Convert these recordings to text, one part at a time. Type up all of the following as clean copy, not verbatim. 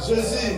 Jésus.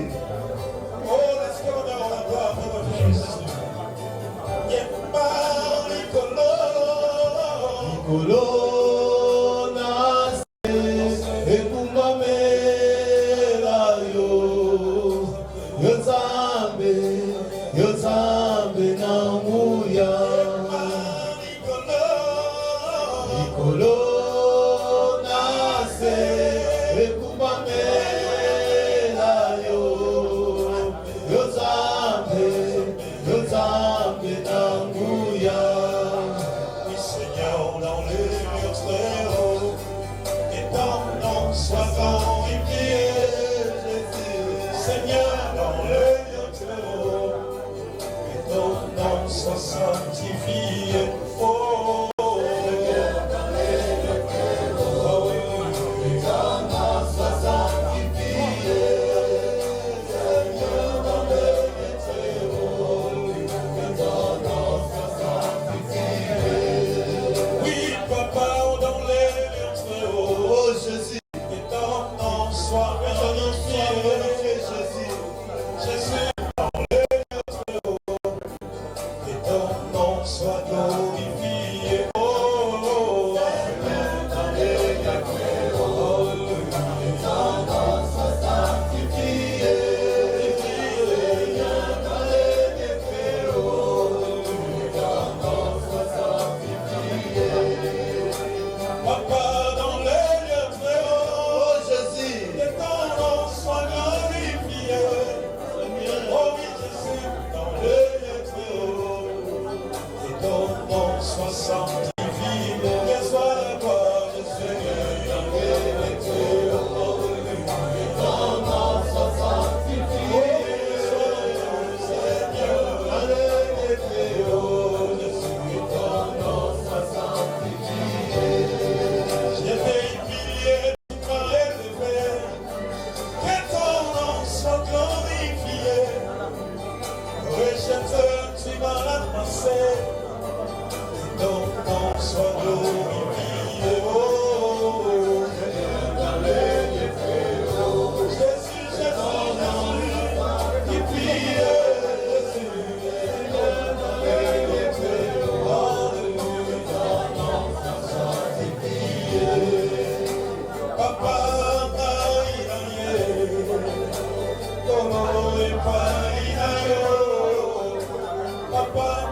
Papa,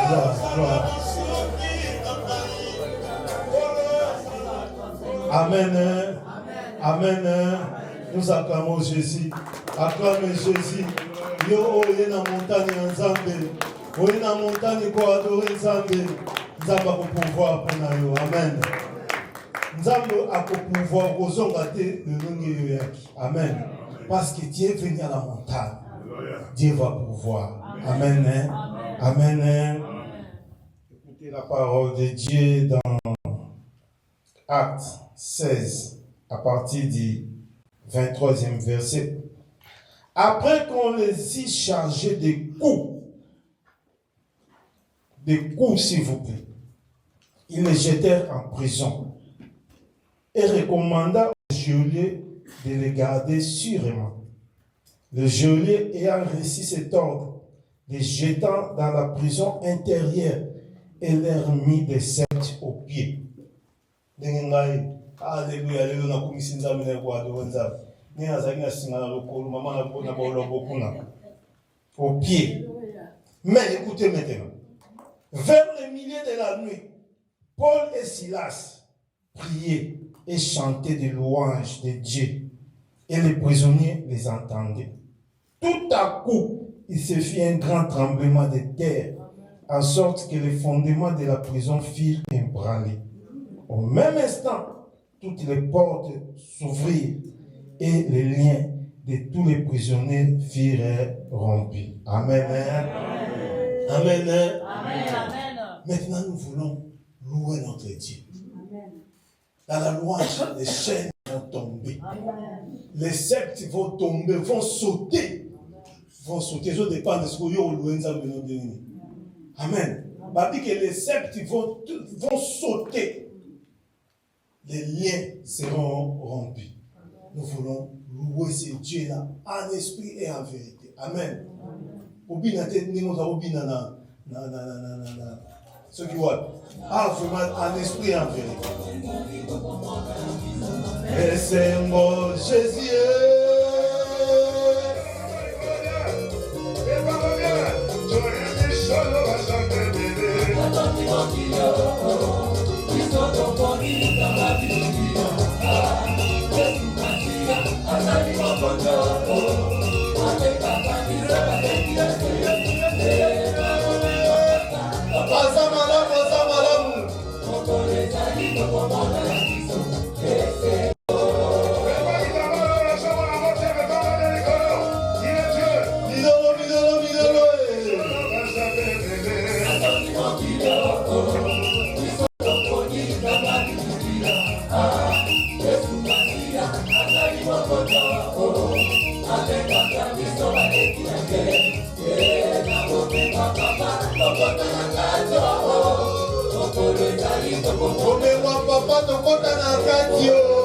gloire. Amen. Amen. Nous acclamons Jésus. Acclamez Jésus. Yo, oye na montagne Nzambe. Oye na montagne pour adorer Nzambe. Nzambe a pouvoir pour nous. Amen. Nzambe a pouvoir aux ongate de yoyaki. Amen. Parce que Dieu est venu à la montagne. Dieu va pouvoir. Amen. Amen. Écoutez la parole de Dieu dans Actes 16, à partir du 23e verset. Après qu'on les y chargé des coups s'il vous plaît, ils les jetèrent en prison et recommanda au geôlier de les garder sûrement. Le geôlier ayant reçu cet ordre, les jetant dans la prison intérieure et leur mit des sceptres aux pieds. Alléluia, alléluia, au pied. Mais écoutez maintenant. Vers le milieu de la nuit, Paul et Silas priaient et chantaient des louanges de Dieu. Et les prisonniers les entendaient. Tout à coup, il se fit un grand tremblement de terre, en sorte que les fondements de la prison firent ébranler. Au même instant, toutes les portes s'ouvrirent et les liens de tous les prisonniers furent rompus. Amen. Amen. Amen. Amen. Maintenant, nous voulons louer notre Dieu. Dans la louange, les chaînes vont tomber. Les sceptres vont tomber, vont sauter. Vont sauter. Ça dépend de ce que vous avez. Amen. Parce que les sceptres vont sauter. Les liens seront rompus. Nous voulons louer ce Dieu-là en esprit et en vérité. Amen. Ce qui voit. Ah, vraiment en esprit et en vérité. Et c'est mon Jésus. Papa, tu comptes na radio.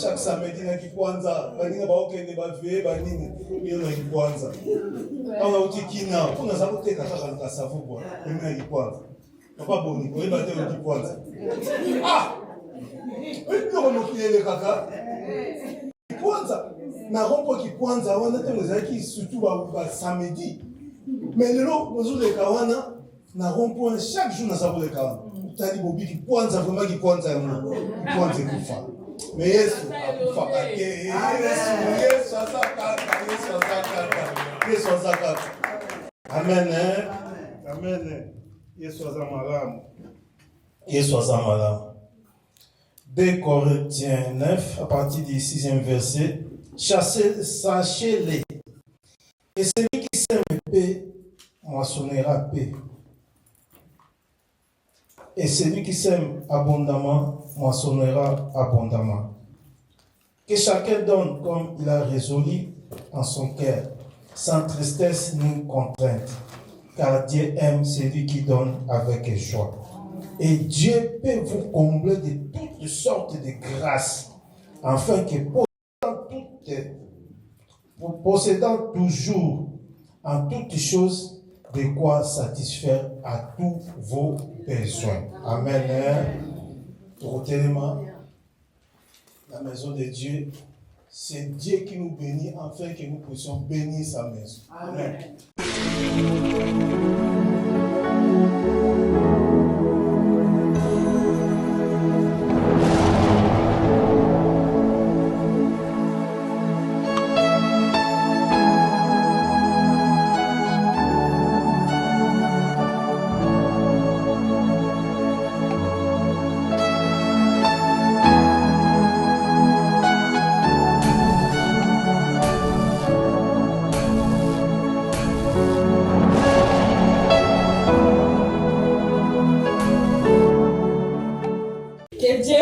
Chaque samedi na kipwanza baninga baokende baveye banini iyo na kipwanza awa utikina kuna sababu teka kaka nkasavu bwa na kipwanza papa boni ko eba te kipwanza ndio mokiyele kaka kipwanza na rompo kipwanza wana te ngezaki surtout ba samedi mais lelo bozuleka wana na rompo chaque jour na sababu le kawana utali bobi kipwanza vraiment kipwanza ya mungu kipwanza kufa. Mais Yesu akufaka ke Yesu azakaka. Amen. Amen. Yesu azamalamu. Yesu azamalamu. 2 Corinthiens 9, à partir du 6e verset. Sachez-les. Et celui qui sème paix moissonnera paix. Et celui qui sème abondamment moissonnera abondamment. Que chacun donne comme il a résolu en son cœur, sans tristesse ni contrainte, car Dieu aime celui qui donne avec joie. Et Dieu peut vous combler de toutes sortes de grâces, afin que possédant toujours en toutes choses de quoi satisfaire à tous vos besoins. Amen. Totalement, la maison de Dieu, c'est Dieu qui nous bénit afin que nous puissions bénir sa maison. Amen.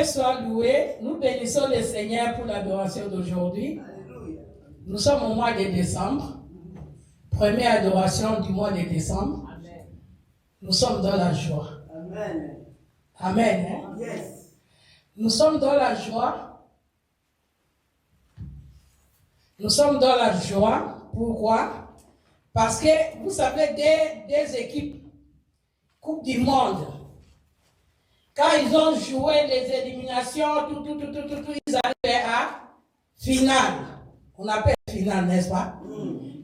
Soit loué. Nous bénissons le Seigneur pour l'adoration d'aujourd'hui. Nous sommes au mois de décembre. Première adoration du mois de décembre. Nous sommes dans la joie. Amen. Amen. Hein? Yes. Nous sommes dans la joie. Nous sommes dans la joie. Pourquoi? Parce que vous savez, des équipes Coupe du Monde, quand ils ont joué les éliminations, ils arrivaient à finale. On appelle finale, n'est-ce pas?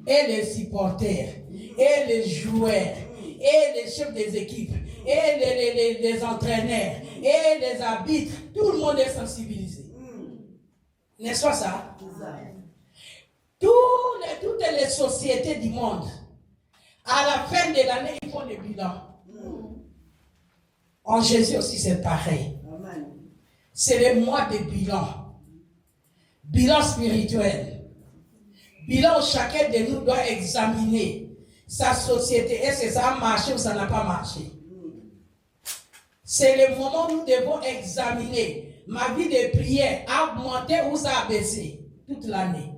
Et les supporters, et les joueurs, et les chefs des équipes, et les entraîneurs, et les arbitres, tout le monde est sensibilisé. N'est-ce pas ça? Toutes les sociétés du monde, à la fin de l'année, ils font le bilan. En Jésus aussi, c'est pareil. C'est le mois de bilan. Bilan spirituel. Bilan où chacun de nous doit examiner sa société. Est-ce que ça a marché ou ça n'a pas marché? C'est le moment où nous devons examiner ma vie de prière a augmenté ou ça a baissé toute l'année.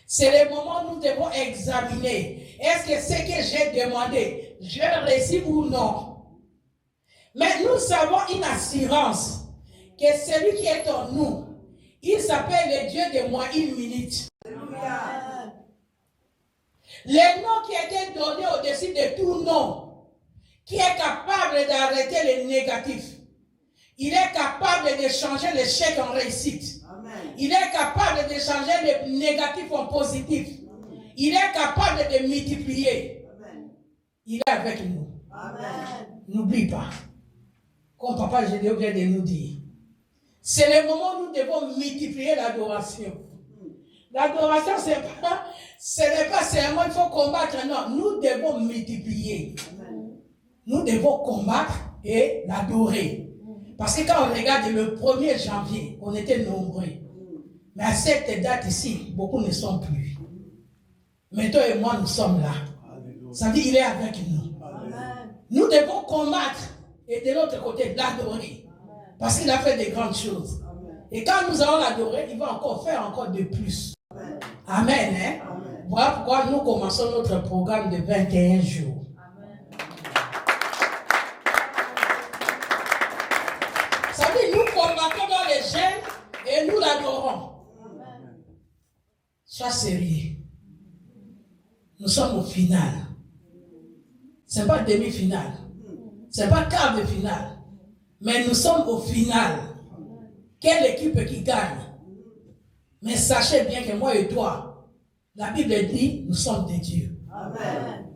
C'est le moment où nous devons examiner est-ce que ce que j'ai demandé, je le reçu ou non. Mais nous avons une assurance que celui qui est en nous, il s'appelle le Dieu de moi une minute. Le nom qui a été donné au-dessus de tout nom, qui est capable d'arrêter les négatifs. Il est capable de changer l'échec en réussite. Amen. Il est capable de changer le négatif en positif. Amen. Il est capable de multiplier. Amen. Il est avec nous. N'oublie pas, comme Papa Gédéon vient de nous dire, c'est le moment où nous devons multiplier l'adoration. L'adoration, ce n'est pas seulement il faut combattre, non, nous devons multiplier. Amen. Nous devons combattre et l'adorer. Parce que quand on regarde le 1er janvier, on était nombreux. Mais à cette date ici, beaucoup ne sont plus. Mais toi et moi, nous sommes là. Ça veut dire qu'il est avec nous. Amen. Nous devons combattre et de l'autre côté, l'adorer. Parce qu'il a fait de grandes choses. Amen. Et quand nous allons l'adorer, il va encore faire encore de plus. Amen. Amen, hein? Amen. Voilà pourquoi nous commençons notre programme de 21 jours. Et nous l'adorons. Sois sérieux. Nous sommes au final. Ce n'est pas demi-finale. Ce n'est pas quart de finale. Mais nous sommes au final. Quelle équipe qui gagne? Mais sachez bien que moi et toi, la Bible dit, nous sommes des dieux. Amen.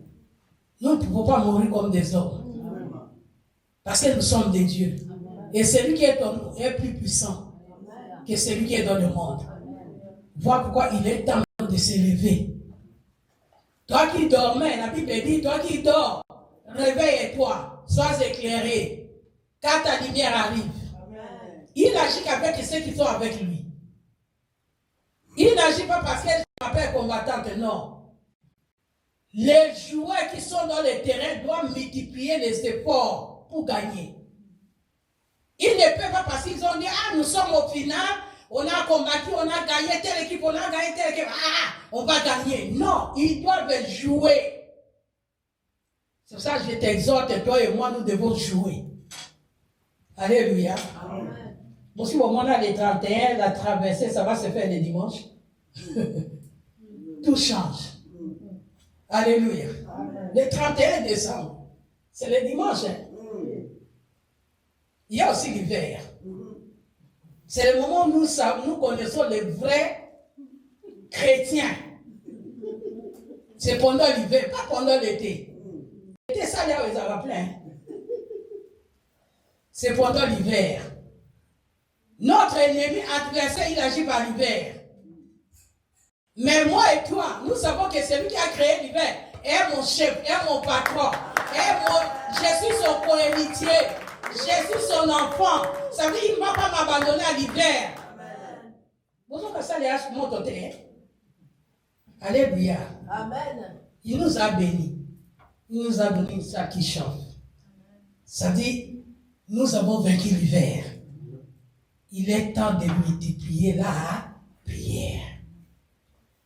Nous ne pouvons pas mourir comme des hommes. Amen. Parce que nous sommes des dieux. Amen. Et celui qui est en nous est plus puissant que celui qui est dans le monde. Voilà pourquoi il est temps de s'élever. Toi qui dormais, la Bible dit, toi qui dors, réveille-toi, sois éclairé, car ta lumière arrive. Amen. Il n'agit qu'avec ceux qui sont avec lui. Il n'agit pas parce que je m'appelle combattante, non. Les joueurs qui sont dans le terrain doivent multiplier les efforts pour gagner. Ils ne peuvent pas parce qu'ils ont dit, ah, nous sommes au final, on a combattu, on a gagné telle équipe, on a gagné telle équipe, ah, on va gagner. Non, ils doivent jouer. C'est pour ça que je t'exhorte, toi et moi, nous devons jouer. Alléluia. Amen. Bon, si au moment là, les 31, la traversée, ça va se faire le dimanche. Tout change. Alléluia. Amen. Le 31 décembre, c'est le dimanche. Hein? Il y a aussi l'hiver. C'est le moment où nous connaissons les vrais chrétiens. C'est pendant l'hiver, pas pendant l'été. L'été, ça, là, ils avaient plein. C'est pendant l'hiver. Notre ennemi adversaire, il agit par l'hiver. Mais moi et toi, nous savons que celui qui a créé l'hiver est mon chef, est mon patron, je suis son cohéritier. Je suis son enfant. Ça veut dire qu'il ne va pas m'abandonner à l'hiver. Bonjour, ça les haches montent au terrain. Alléluia. Amen. Il nous a bénis. Il nous a donné ça qui chante. Ça dit, nous avons vaincu l'hiver. Il est temps de multiplier la prière.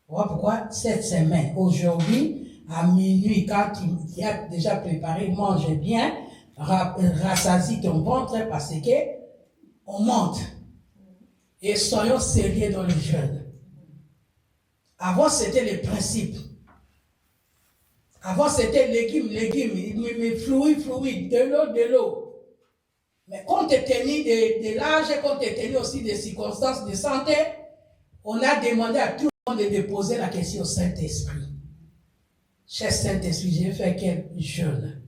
Voilà pourquoi cette semaine, aujourd'hui, à minuit, quand il a déjà préparé, mange bien. Rassasie ton ventre parce que on monte et soyons sérieux dans le jeûne. Avant c'était les principes. Avant c'était légumes, fluides, de l'eau. Mais compte tenu de l'âge, compte tenu aussi des circonstances de santé, on a demandé à tout le monde de poser la question au Saint-Esprit. Cher Saint-Esprit, j'ai fait quel jeûne?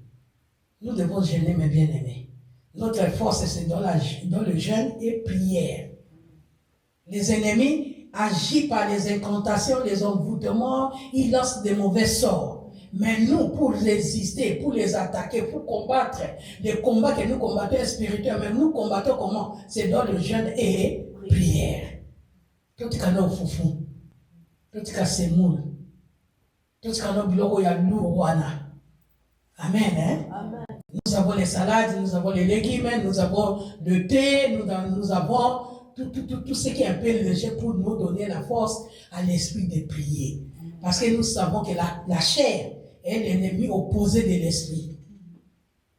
Nous devons jeûner, mes bien-aimés. Notre force, c'est dans le jeûne et prière. Les ennemis agissent par les incantations, les envoûtements, ils lancent des mauvais sorts. Mais nous, pour résister, pour les attaquer, pour combattre les combats que nous combattons spirituels, mais nous combattons comment? C'est dans le jeûne et prière. Tout ce qu'on a au foufou, tout ce qu'on a semoule, tout ce qu'on a au biloko ya lourouana. Amen, hein? Amen. Nous avons les salades, nous avons les légumes, nous avons le thé, nous avons tout ce qui est un peu léger pour nous donner la force à l'esprit de prier. Parce que nous savons que la chair est l'ennemi opposé de l'esprit.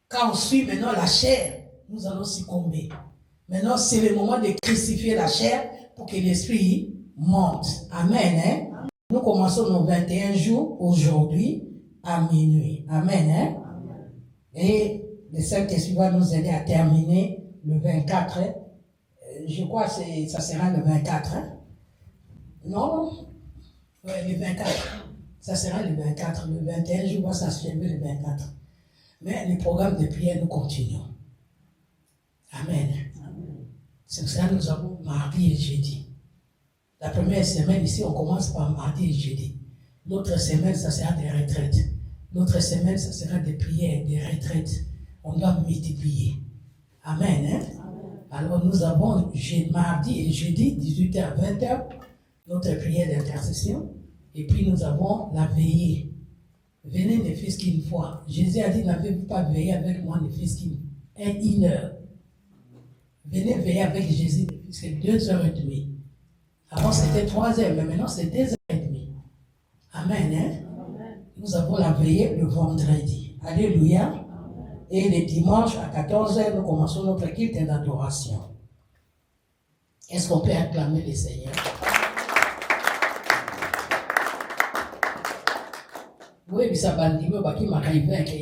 Quand on suit maintenant la chair, nous allons succomber. Maintenant, c'est le moment de crucifier la chair pour que l'esprit monte. Amen. Hein? Nous commençons nos 21 jours aujourd'hui à minuit. Amen. Hein? Et le Saint-Esprit va nous aider à terminer le 24. Je crois que ça sera le 24. Hein? Non? Oui, le 24. Ça sera le 24. Le 21 jours va s'achever le 24. Mais le programme de prière, nous continuons. Amen. C'est pour ça que nous avons mardi et jeudi. La première semaine, ici, on commence par mardi et jeudi. L'autre semaine, ça sera des retraites. L'autre semaine, ça sera des prières, des retraites. On doit multiplier. Amen. Hein? Alors, nous avons mardi et jeudi, 18h à 20h, notre prière d'intercession. Et puis, nous avons la veillée. Venez ne fût-ce qu'une fois. Jésus a dit, n'avez-vous pas veillé avec moi ne fût-ce qu'une heure. Venez veiller avec Jésus, c'est 2h30. Avant c'était 3h, mais maintenant c'est 2h30. Amen. Hein? Amen. Nous avons la veillée le vendredi. Alléluia. Amen. Et le dimanche à 14h, nous commençons notre culte d'adoration. Est-ce qu'on peut acclamer le Seigneur? Oui, mais ça va dire,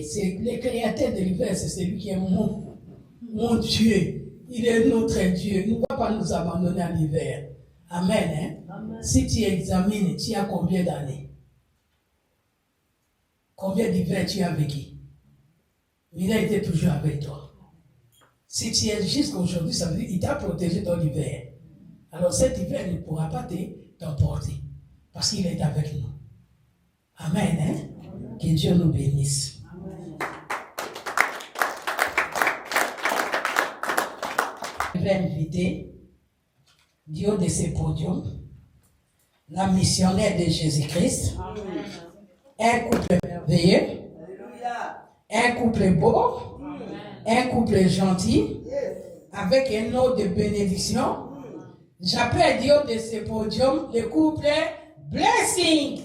c'est le créateur de l'univers, c'est celui qui est mon Dieu. Il est notre Dieu. Il ne va pas nous abandonner à l'hiver. Amen. Hein? Amen. Si tu examines, tu as combien d'années? Combien d'hivers tu as vécu? Il a été toujours avec toi. Si tu es jusqu'à aujourd'hui, ça veut dire qu'il t'a protégé dans l'hiver. Alors cet hiver ne pourra pas t'emporter. Parce qu'il est avec nous. Amen. Hein? Amen. Que Dieu nous bénisse. Je vais inviter du haut de ce podium la missionnaire de Jésus-Christ, un couple merveilleux, un couple beau, un couple gentil, avec un nom de bénédiction. J'appelle du haut de ce podium le couple Blessing.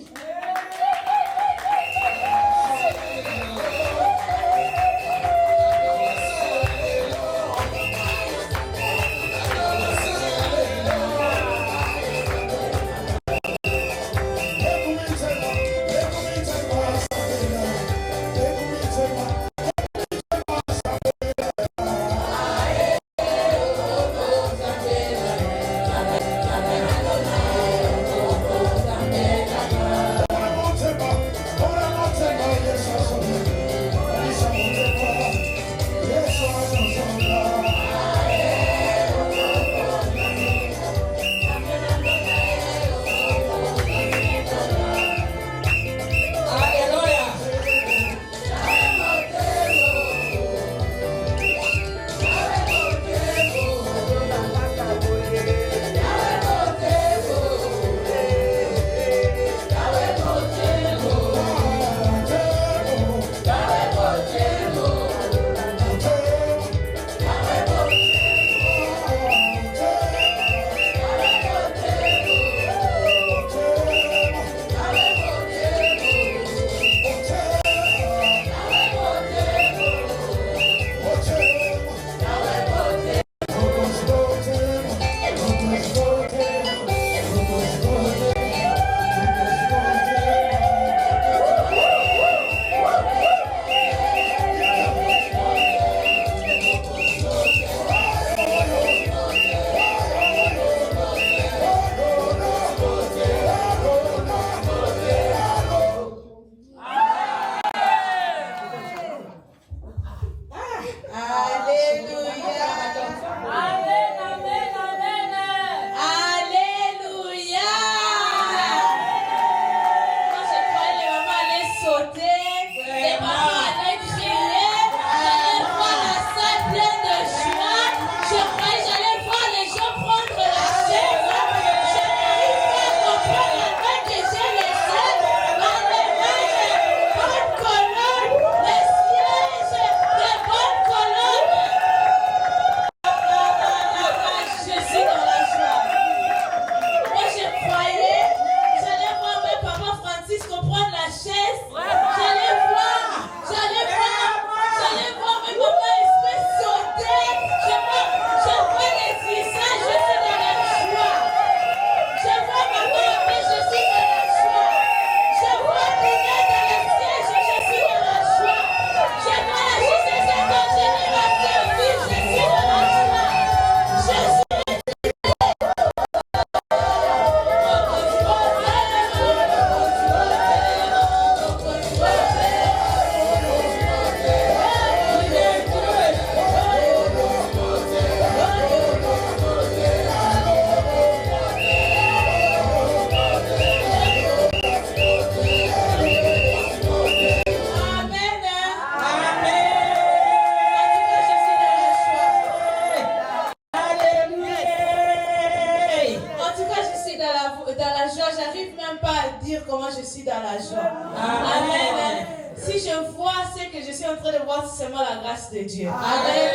dire comment je suis dans la joie. Amen. Si je vois ce que je suis en train de voir, c'est seulement la grâce de Dieu. Amen.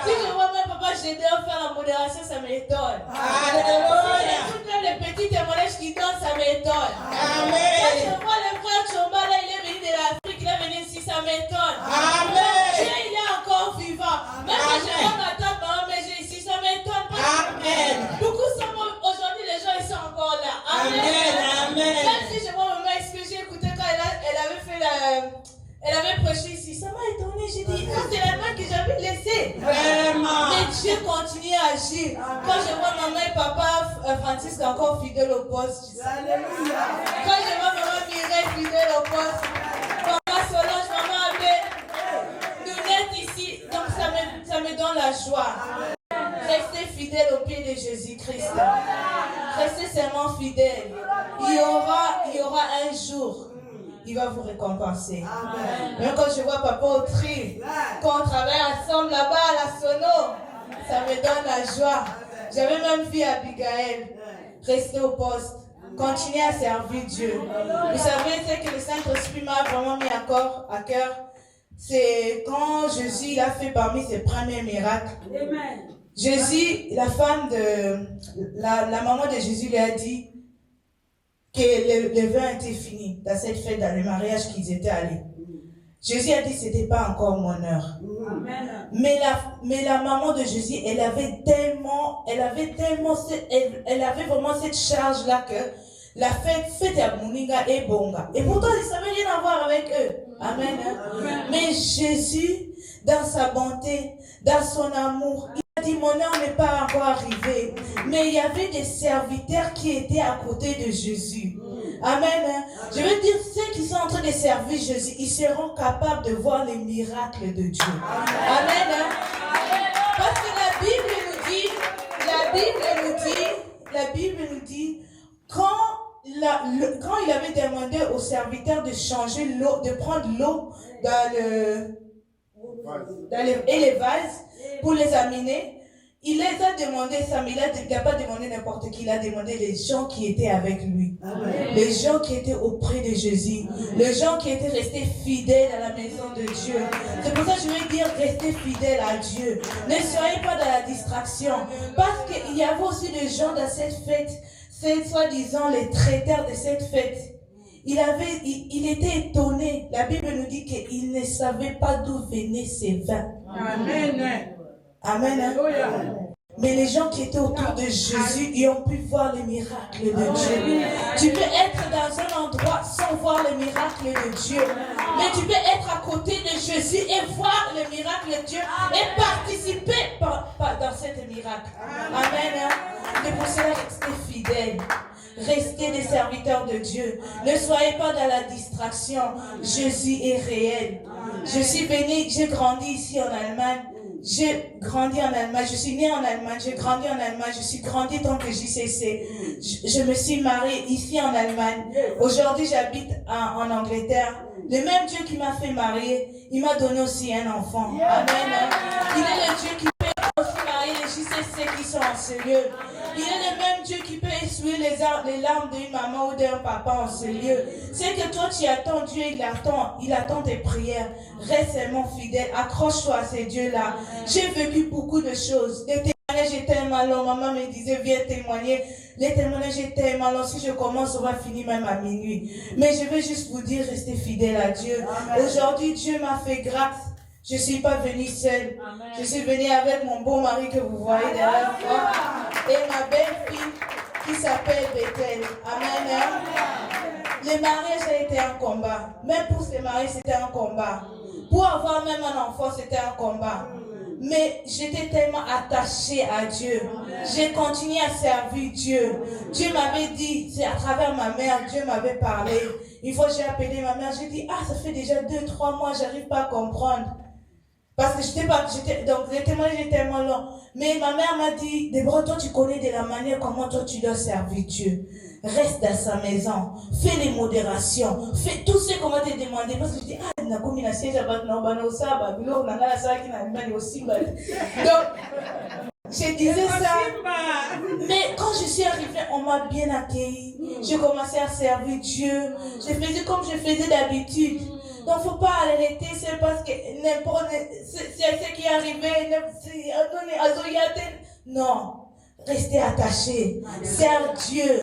Si je vois même papa, j'ai dû faire la modération, ça m'étonne. Si j'écoute même les petits témoignages qui donnent, ça m'étonne. Quand je vois le frère Chomba, là, il est venu de l'Afrique, il est venu ici, ça m'étonne. Dieu, il est encore vivant. Même quand je vois ma tante, maman, mais j'ai ici, ça m'étonne pas. Beaucoup sont aujourd'hui, les gens, ils sont encore là. Amen. Même si je vois ma maman, ce que j'ai écouté quand elle avait fait elle avait prêché ici, ça m'a étonné. J'ai dit, c'est la main que j'avais laissée. Vraiment. Mais Dieu continue à agir. Quand je vois maman et papa, Francis est encore fidèle au poste. Alléluia. Quand je vois maman Mireille fidèle au poste, maman Solange, maman Abbé, nous n'êtes ici. Donc ça me donne la joie. Restez fidèles au pied de Jésus-Christ. Restez seulement fidèles. Il y aura un jour. Il va vous récompenser. Amen. Même quand je vois papa au tri, quand on travaille ensemble là-bas à la Sono, ça me donne la joie. J'avais même vu Abigail rester au poste, continuer à servir Dieu. Vous savez, c'est que le Saint-Esprit m'a vraiment mis encore à cœur. C'est quand Jésus a fait parmi ses premiers miracles. Jésus, la femme de la maman de Jésus lui a dit que le vin était fini dans cette fête, dans le mariage qu'ils étaient allés. Jésus a dit que ce n'était pas encore mon heure. Mais la maman de Jésus, elle avait vraiment cette charge-là que la fête à Mouninga et Bonga. Et pourtant, ils ne savaient rien avoir avec eux. Amen. Mais Jésus, dans sa bonté, dans son amour, il a dit, mon heure n'est pas encore arrivée. Mais il y avait des serviteurs qui étaient à côté de Jésus. Amen. Je veux dire, ceux qui sont en train de servir Jésus, ils seront capables de voir les miracles de Dieu. Amen. Parce que la Bible nous dit, quand il avait demandé aux serviteurs de changer l'eau, de prendre l'eau et les vases pour les amener, il les a demandé ça, mais il n'a pas demandé n'importe qui, il a demandé les gens qui étaient avec lui. Amen. Les gens qui étaient auprès de Jésus. Amen. Les gens qui étaient restés fidèles à la maison de Dieu. C'est pour ça que je veux dire, restez fidèles à Dieu. Ne soyez pas dans la distraction. Parce qu'il y avait aussi des gens dans cette fête, c'est soi-disant les traiteurs de cette fête. Il était étonné. La Bible nous dit qu'il ne savait pas d'où venaient ces vins. Amen. Amen. Mais les gens qui étaient autour de Jésus, ils ont pu voir les miracles de Dieu. Tu peux être dans un endroit sans voir les miracles de Dieu. Mais tu peux être à côté de Jésus et voir les miracles de Dieu et participer dans ces miracles. Amen. C'est pour cela, restez fidèles. Restez des serviteurs de Dieu. Ne soyez pas dans la distraction. Jésus est réel. Je suis béni, j'ai grandi ici en Allemagne. J'ai grandi en Allemagne, je suis née en Allemagne, j'ai grandi en Allemagne, je suis grandi tant que JCC. Je me suis mariée ici en Allemagne. Aujourd'hui, j'habite en Angleterre. Le même Dieu qui m'a fait marier, il m'a donné aussi un enfant. Amen. Il est le Dieu qui peut aussi marier les JCC qui sont en ce lieu. Il est le même Dieu qui peut essuyer les larmes d'une maman ou d'un papa en ce lieu. C'est que toi tu attends Dieu, il attend tes prières. Reste seulement fidèle, accroche-toi à ces dieux-là. J'ai vécu beaucoup de choses. Les témoignages étaient tellement longs, maman me disait viens témoigner. Les témoignages étaient tellement longs, si je commence on va finir même à minuit. Mais je veux juste vous dire, restez fidèle à Dieu. Aujourd'hui Dieu m'a fait grâce. Je ne suis pas venue seule. Amen. Je suis venue avec mon beau mari que vous voyez derrière moi. Et ma belle-fille qui s'appelle Bethel. Amen. Le mariage a été un combat. Même pour se marier, c'était un combat. Pour avoir même un enfant, c'était un combat. Mais j'étais tellement attachée à Dieu. J'ai continué à servir Dieu. Dieu m'avait dit, c'est à travers ma mère, Dieu m'avait parlé. Une fois, j'ai appelé ma mère, j'ai dit, ça fait déjà 2-3 mois, j'arrive pas à comprendre. Parce que donc le témoignage est tellement long. Mais ma mère m'a dit, Déborah, toi tu connais de la manière comment toi tu dois servir Dieu. Reste dans sa maison, fais les modérations, fais tout ce qu'on va te demander. Parce que je dis, na komi na siège à Batna, Bana Osa, Babylon, Nanga Saki, na Mani aussi. Donc, Je disais ça. Mais quand je suis arrivée, on m'a bien accueilli. J'ai commencé à servir Dieu. Je faisais comme je faisais d'habitude. Donc, il ne faut pas arrêter, c'est parce que n'importe c'est ce qui est arrivé. Non, restez attachés. Serve Dieu.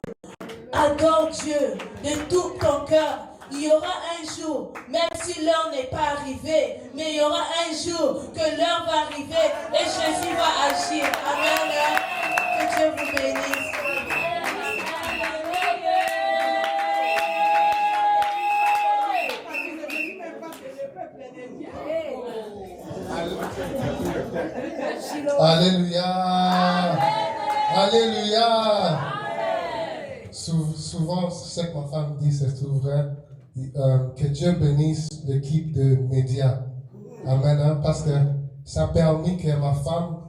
Adore Dieu de tout ton cœur. Il y aura un jour, même si l'heure n'est pas arrivée, mais il y aura un jour que l'heure va arriver et Jésus va agir. Amen. Que Dieu vous bénisse. Alléluia. Alléluia. Souvent, c'est ce que ma femme dit, c'est tout vrai. Que Dieu bénisse l'équipe de médias. Amen. Hein, parce que ça a permis que ma femme,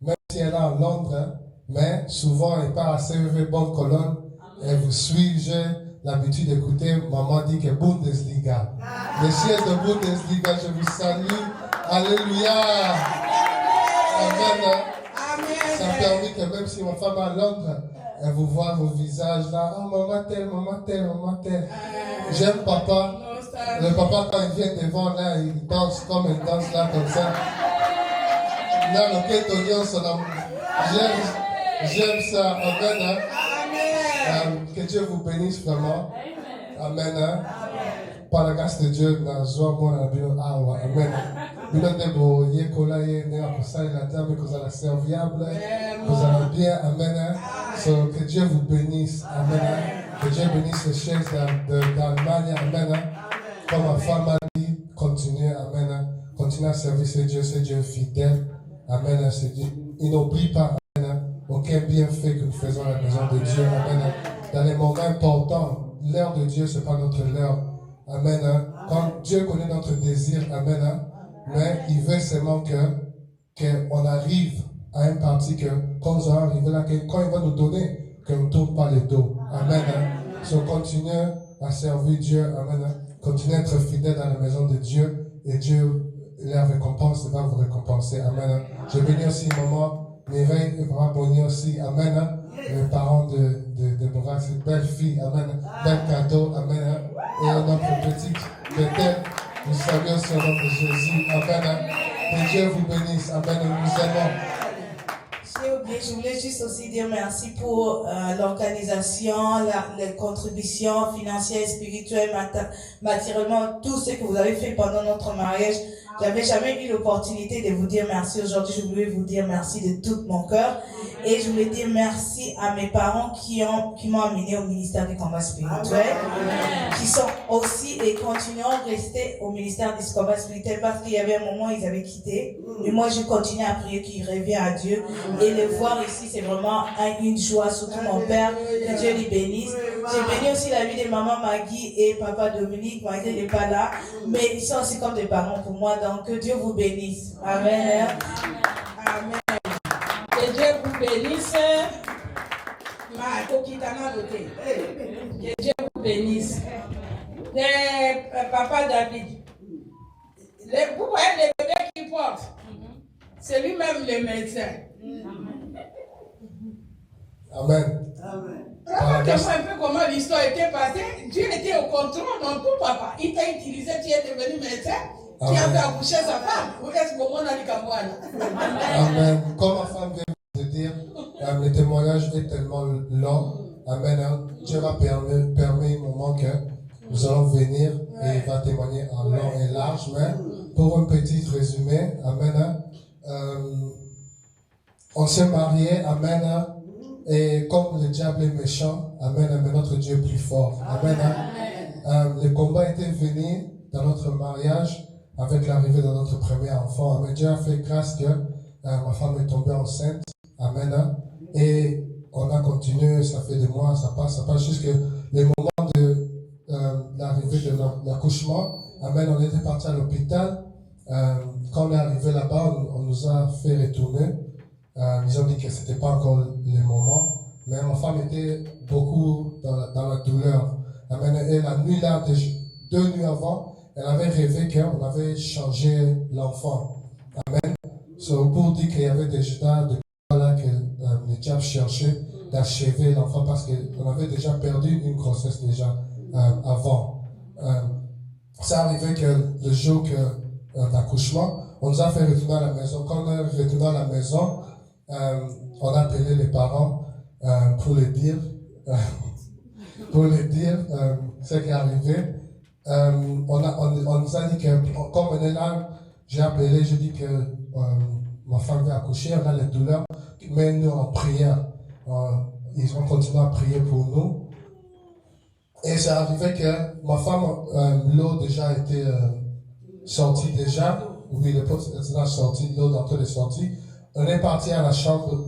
même si elle est à Londres, hein, mais souvent elle n'est pas assez bonne colonne. Elle vous suit. J'ai l'habitude d'écouter. Maman dit que Bundesliga. Les chiens de Bundesliga, je vous salue. Alléluia. Amen. Hein. Ça a permis que même si ma femme est à Londres, elle vous voit vos visages là. Oh, maman telle, maman telle, maman telle. J'aime papa. Le papa, quand il vient devant là, il danse comme il danse là, comme ça. Là, le pétonion, son amour. J'aime ça. Amen. Hein? Que Dieu vous bénisse vraiment. Amen. Hein? Par la grâce de Dieu, na joie, moi, na bio, awa. Amen. Bilo debo, yekola, ye, ne, akosa, la dame, que vous allez serviable, que vous allez bien. Amen. Hein? So, que Dieu vous bénisse. Amen. Hein? Que Dieu bénisse les chaises d'Allemagne. Amen. Hein? Comme ma femme a dit, continuez. Amen. Hein? Continuez à servir ce Dieu fidèle. Amen. Hein? Il n'oublie pas. Amen. Hein? Aucun bienfait que nous faisons à la maison de Dieu. Amen. Hein? Dans les moments importants, l'heure de Dieu, ce n'est pas notre l'heure. Amen. Hein? Quand Dieu connaît notre désir, amen. Hein? Mais il veut seulement qu'on arrive à un parti que quand on va arriver là, quand il va nous donner, qu'on ne tourne pas le dos. Amen. Hein? So, continuez à servir Dieu. Amen. Hein? Continuez à être fidèle dans la maison de Dieu. Et Dieu, la récompense, il va vous récompenser. Amen. Hein? Je bénis aussi maman Mireille et papa Bonnie aussi. Amen. Hein? Les parents de Deborah, cette belle fille. Amen. Bel cadeau. Amen. Hein? Et notre petite Bethel, nous saluons sur le nom de Jésus. Amen. Hein? Que Dieu vous bénisse. Amen. Nous aimons. J'ai oublié, je voulais juste aussi dire merci pour l'organisation, les contributions financières, spirituelles, matériellement, tout ce que vous avez fait pendant notre mariage. J'avais jamais eu l'opportunité de vous dire merci. Aujourd'hui, je voulais vous dire merci de tout mon cœur. Et je voulais dire merci à mes parents qui m'ont amené au ministère du combat spirituel, qui sont aussi et continueront à rester au ministère du combat spirituel parce qu'il y avait un moment où ils avaient quitté. Et moi, je continue à prier qu'ils reviennent à Dieu. Et le voir ici, c'est vraiment une joie, surtout mon père, que Dieu les bénisse. J'ai béni aussi la vie de maman Maggie et papa Dominique. Maggie n'est pas là, mais ils sont aussi comme des parents pour moi. Donc, que Dieu vous bénisse. Amen. Amen. Que Dieu vous bénisse. Que Dieu vous bénisse. Papa David. Vous voyez le bébé qu'il porte. C'est lui-même le médecin. Amen. Racontez-moi un peu comment l'histoire était passée. Dieu était au contrôle, non pour papa. Il t'a utilisé, tu es devenu médecin. Tu as fait accoucher sa femme. Où est-ce que mon Amen. Comme ma femme vient de dire, le témoignage est tellement long. Amen. Dieu va permettre un moment que nous allons venir et il va témoigner en long et large. Mais pour un petit résumé, amen. On s'est mariés, amen. Et comme le diable est méchant, amen, mais notre Dieu est plus fort. Amen. Le combat était venu dans notre mariage avec l'arrivée de notre premier enfant. Amen. Dieu a fait grâce que ma femme est tombée enceinte. Amen. Et on a continué, ça fait des mois, ça passe jusqu'à le moment de l'arrivée de l'accouchement. Amen. On était parti à l'hôpital. Quand on est arrivé là-bas, on nous a fait retourner. Ils ont dit que ce n'était pas encore le moment. Mais ma femme était beaucoup dans la douleur. Amen. Et la nuit là, 2 nuits avant, elle avait rêvé qu'on avait changé l'enfant. Amen. So, pour dire qu'il y avait des judas de là déjà cherché d'achever l'enfant parce qu'on avait déjà perdu une grossesse déjà avant. Ça arrivait que le jour d'accouchement, on nous a fait retourner à la maison. Quand on est retourné à la maison, on a appelé les parents pour les dire ce qui est arrivé. On nous a dit que, comme on est là, j'ai appelé, j'ai dit que ma femme va accoucher, on a les douleurs, mais nous en prière. Ils ont continué à prier pour nous. Et c'est arrivé que ma femme, l'eau déjà était sortie déjà. Oui, le pot est sorti, l'eau d'entre est sortie. On est parti à la chambre,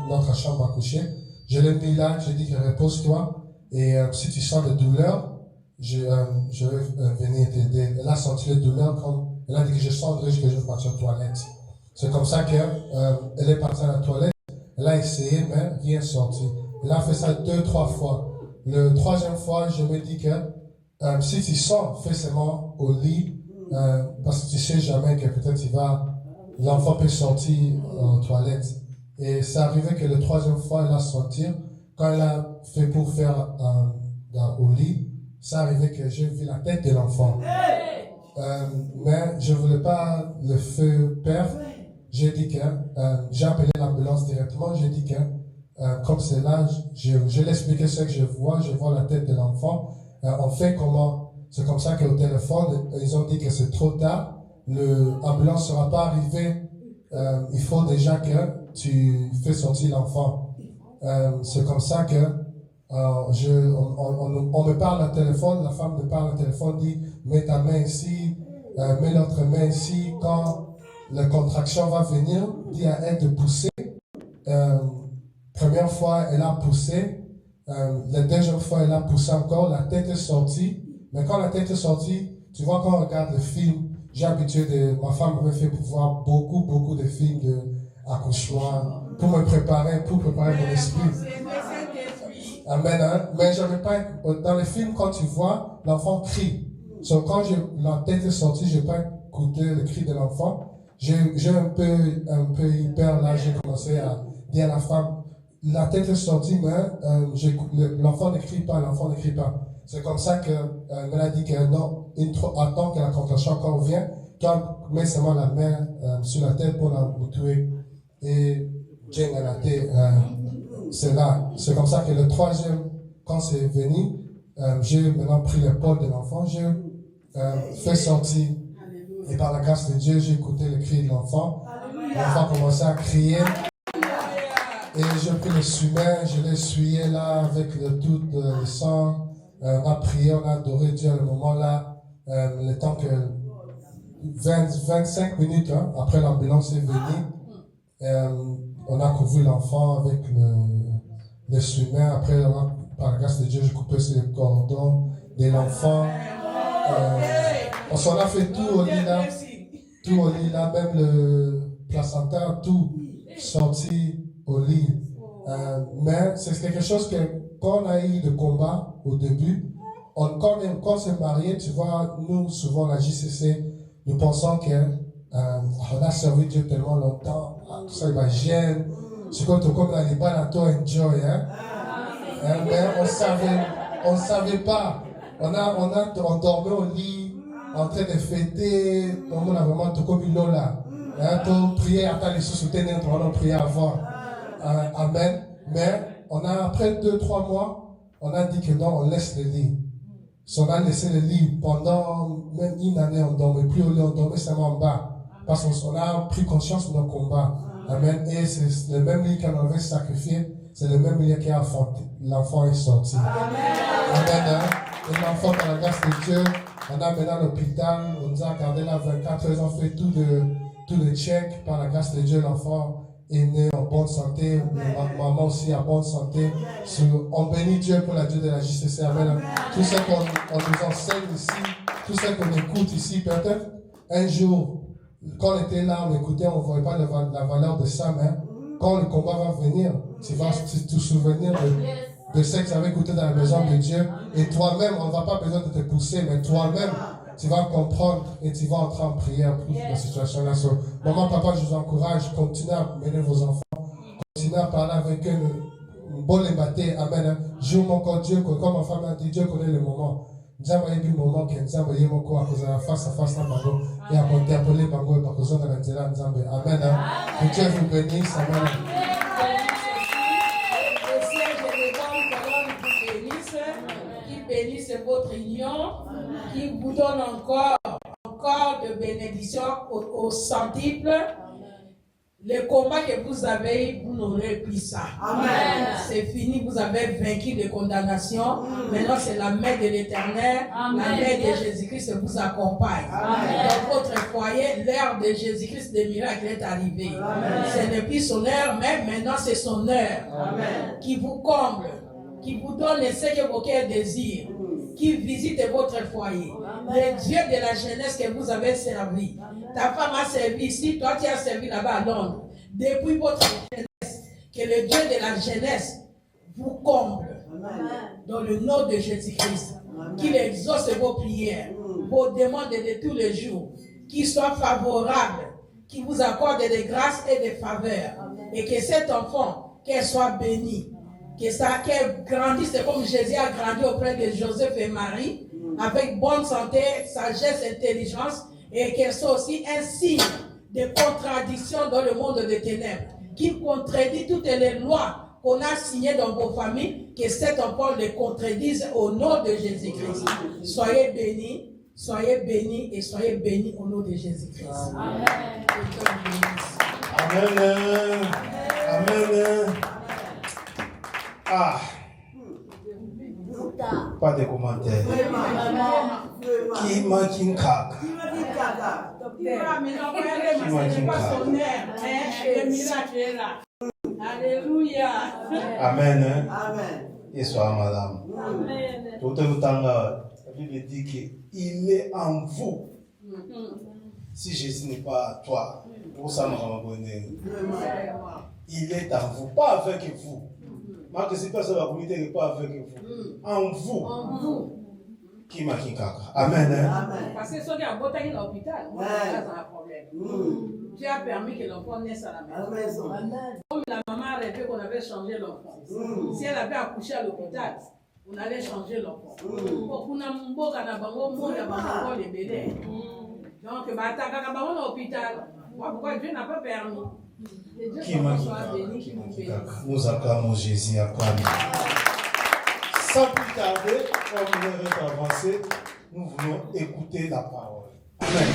notre chambre à coucher. Je l'ai mis là, j'ai dit que repose-toi. Et si tu sens des douleurs, je vais venir t'aider. Elle a senti les douleurs elle a dit que je sens que je vais partir aux toilettes. C'est comme ça qu'elle est partie à la toilette. Elle a essayé, mais rien sorti. Elle a fait ça 2-3 fois. Le 3e fois, je me dis que si tu sens, fais seulement au lit, parce que tu sais jamais que peut-être l'enfant peut sortir aux toilettes. Et ça arrivait que le 3e fois, elle a sorti. Quand elle a fait pour faire au lit, ça arrivait que j'ai vu la tête de l'enfant. Mais je ne voulais pas le feu perdre. J'ai dit que j'ai appelé l'ambulance directement. J'ai dit que comme c'est là, je l'ai expliqué ce que je vois la tête de l'enfant. On fait comment? C'est comme ça qu'au téléphone, ils ont dit que c'est trop tard. L'ambulance ne sera pas arrivée. Il faut déjà que tu fais sortir l'enfant. C'est comme ça que on me parle au téléphone, la femme me parle au téléphone, dit mets ta main ici, mets l'autre main ici. Quand la contraction va venir, dis à elle de pousser. Première fois, elle a poussé. La deuxième fois, elle a poussé encore. La tête est sortie. Mais quand la tête est sortie, tu vois, quand on regarde le film, ma femme m'avait fait voir beaucoup de films d'accouchement pour préparer mon esprit. Amen. Hein? Mais j'avais pas, dans les films, quand tu vois, l'enfant crie. Donc, quand la tête est sortie, je n'ai pas écouté le cri de l'enfant. J'ai un peu hyper là, j'ai commencé à dire à la femme, la tête est sortie, mais l'enfant ne crie pas, C'est comme ça qu'elle m'a dit que non, attends que la contraction encore vienne, quand met seulement la main sur la tête pour la tuer. Et j'ai la tête, c'est là. C'est comme ça que le 3e, quand c'est venu, j'ai maintenant pris l'épaule de l'enfant, j'ai fait sortir. Et par la grâce de Dieu, j'ai écouté le cri de l'enfant. L'enfant commençait à crier. Et j'ai pris le sumain, je l'ai essuyé là avec tout le sang. On a prié, on a adoré Dieu à ce moment-là. Le temps que 25 minutes après l'ambulance est venue, on a couvert l'enfant avec le sumain. Après, par la grâce de Dieu, j'ai coupé le cordon de l'enfant. On s'en a fait tout au lit là, même le placenta, tout sorti au lit. Mais c'est quelque chose que, quand on a eu de combat au début, quand on s'est marié, tu vois, nous, souvent, la JCC, nous pensons on a servi Dieu tellement longtemps, tout ça, il va gêner. C'est comme dans les banato enjoy, hein. Mais on savait pas. On dormait au lit, en train de fêter, on a vraiment tout comme il là. On priait à ta sous on priait avant. Amen. Mais après 2-3 mois, on a dit que non, on laisse le lit. On a laissé le lit pendant même une année, on ne dormait plus au lit, on dormait seulement en bas. Parce qu'on a pris conscience de nos combats. Amen. Et c'est le même lit qu'on avait sacrifié, c'est le même lit qui a affronté. L'enfant est sorti. Amen. Et l'enfant, par la grâce de Dieu, on a mené à l'hôpital, on nous a gardé là 24 heures, on fait tout le check. Par la grâce de Dieu, l'enfant est né en bonne santé, maman aussi en bonne santé. On bénit Dieu pour la Dieu de la JCC. Amen. Tout ce qu'on nous enseigne ici, tout ce qu'on écoute ici, peut-être un jour, quand on était là, on écoutait, on ne voyait pas la valeur de ça, mais quand le combat va venir, tu vas te souvenir de ce que tu avais écouté dans la maison de Dieu. Et toi-même, on ne va pas besoin de te pousser, mais toi-même, tu vas comprendre et tu vas entrer en prière pour la situation-là. Maman, papa, je vous encourage, continuez à mener vos enfants, continuez continuer à parler avec eux. Bon les bâtés, amen. Je mon corps, Dieu, comme ma femme a dit, Dieu connaît le moment. Nous avons eu le moment que nous avons eu mon corps à cause de la face à face dans Bango et à contempler Bango et par cause de la Nzela, nous avons amen. Que Dieu vous bénisse, amen. Qui bénisse votre union, qui vous donne encore de bénédictions au centuple. Le combat que vous avez, vous n'aurez plus ça. Amen. C'est fini, vous avez vaincu les condamnations. Maintenant, c'est la main de l'Éternel, la main de Jésus-Christ vous accompagne. Amen. Dans votre foyer, l'heure de Jésus-Christ des miracles est arrivée. Ce n'est plus son heure, mais maintenant c'est son heure. Amen. Qui vous comble, qui vous donne ce que vos cœurs désirent, qui visite votre foyer. Le Dieu de la jeunesse que vous avez servi. Ta femme a servi ici, toi tu as servi là-bas à Londres. Depuis votre jeunesse, que le Dieu de la jeunesse vous comble. Dans le nom de Jésus-Christ. Qu'il exauce vos prières, vos demandes de tous les jours. Qu'il soit favorable, qu'il vous accorde des grâces et des faveurs. Et que cet enfant, qu'elle soit bénie. Qu'elle grandisse comme Jésus a grandi auprès de Joseph et Marie, avec bonne santé, sagesse, intelligence, et qu'elle soit aussi un signe de contradiction dans le monde des ténèbres, qu'il contredit toutes les lois qu'on a signées dans vos familles, que cet enfant les contredise au nom de Jésus-Christ. Soyez bénis et soyez bénis au nom de Jésus-Christ. Amen. Amen. Amen. Ah. Pas de commentaires. Qui m'a dit caca? Alléluia. Amen. Amen. Et soit madame. Amen. Tout le temps, la Bible dit qu'il est en vous. Si Jésus n'est pas à toi, il est en vous, pas avec vous. Moi, que c'est pas ça la communauté n'est pas avec vous. En vous. En vous. Qui m'a dit caca? Amen. Amen. Parce que ceux qui ont voté à l'hôpital, on a un problème. Dieu a permis que l'enfant naisse à la maison. Comme la maman a rêvé qu'on avait changé l'enfant. Si elle avait accouché à l'hôpital, on allait changer l'enfant. Donc, pourquoi Dieu n'a pas permis? Qui m'a dit caca? Nous acclamons Jésus, acclamons. Sans plus tarder, comme l'heure est avancée, nous voulons écouter la parole. Amen.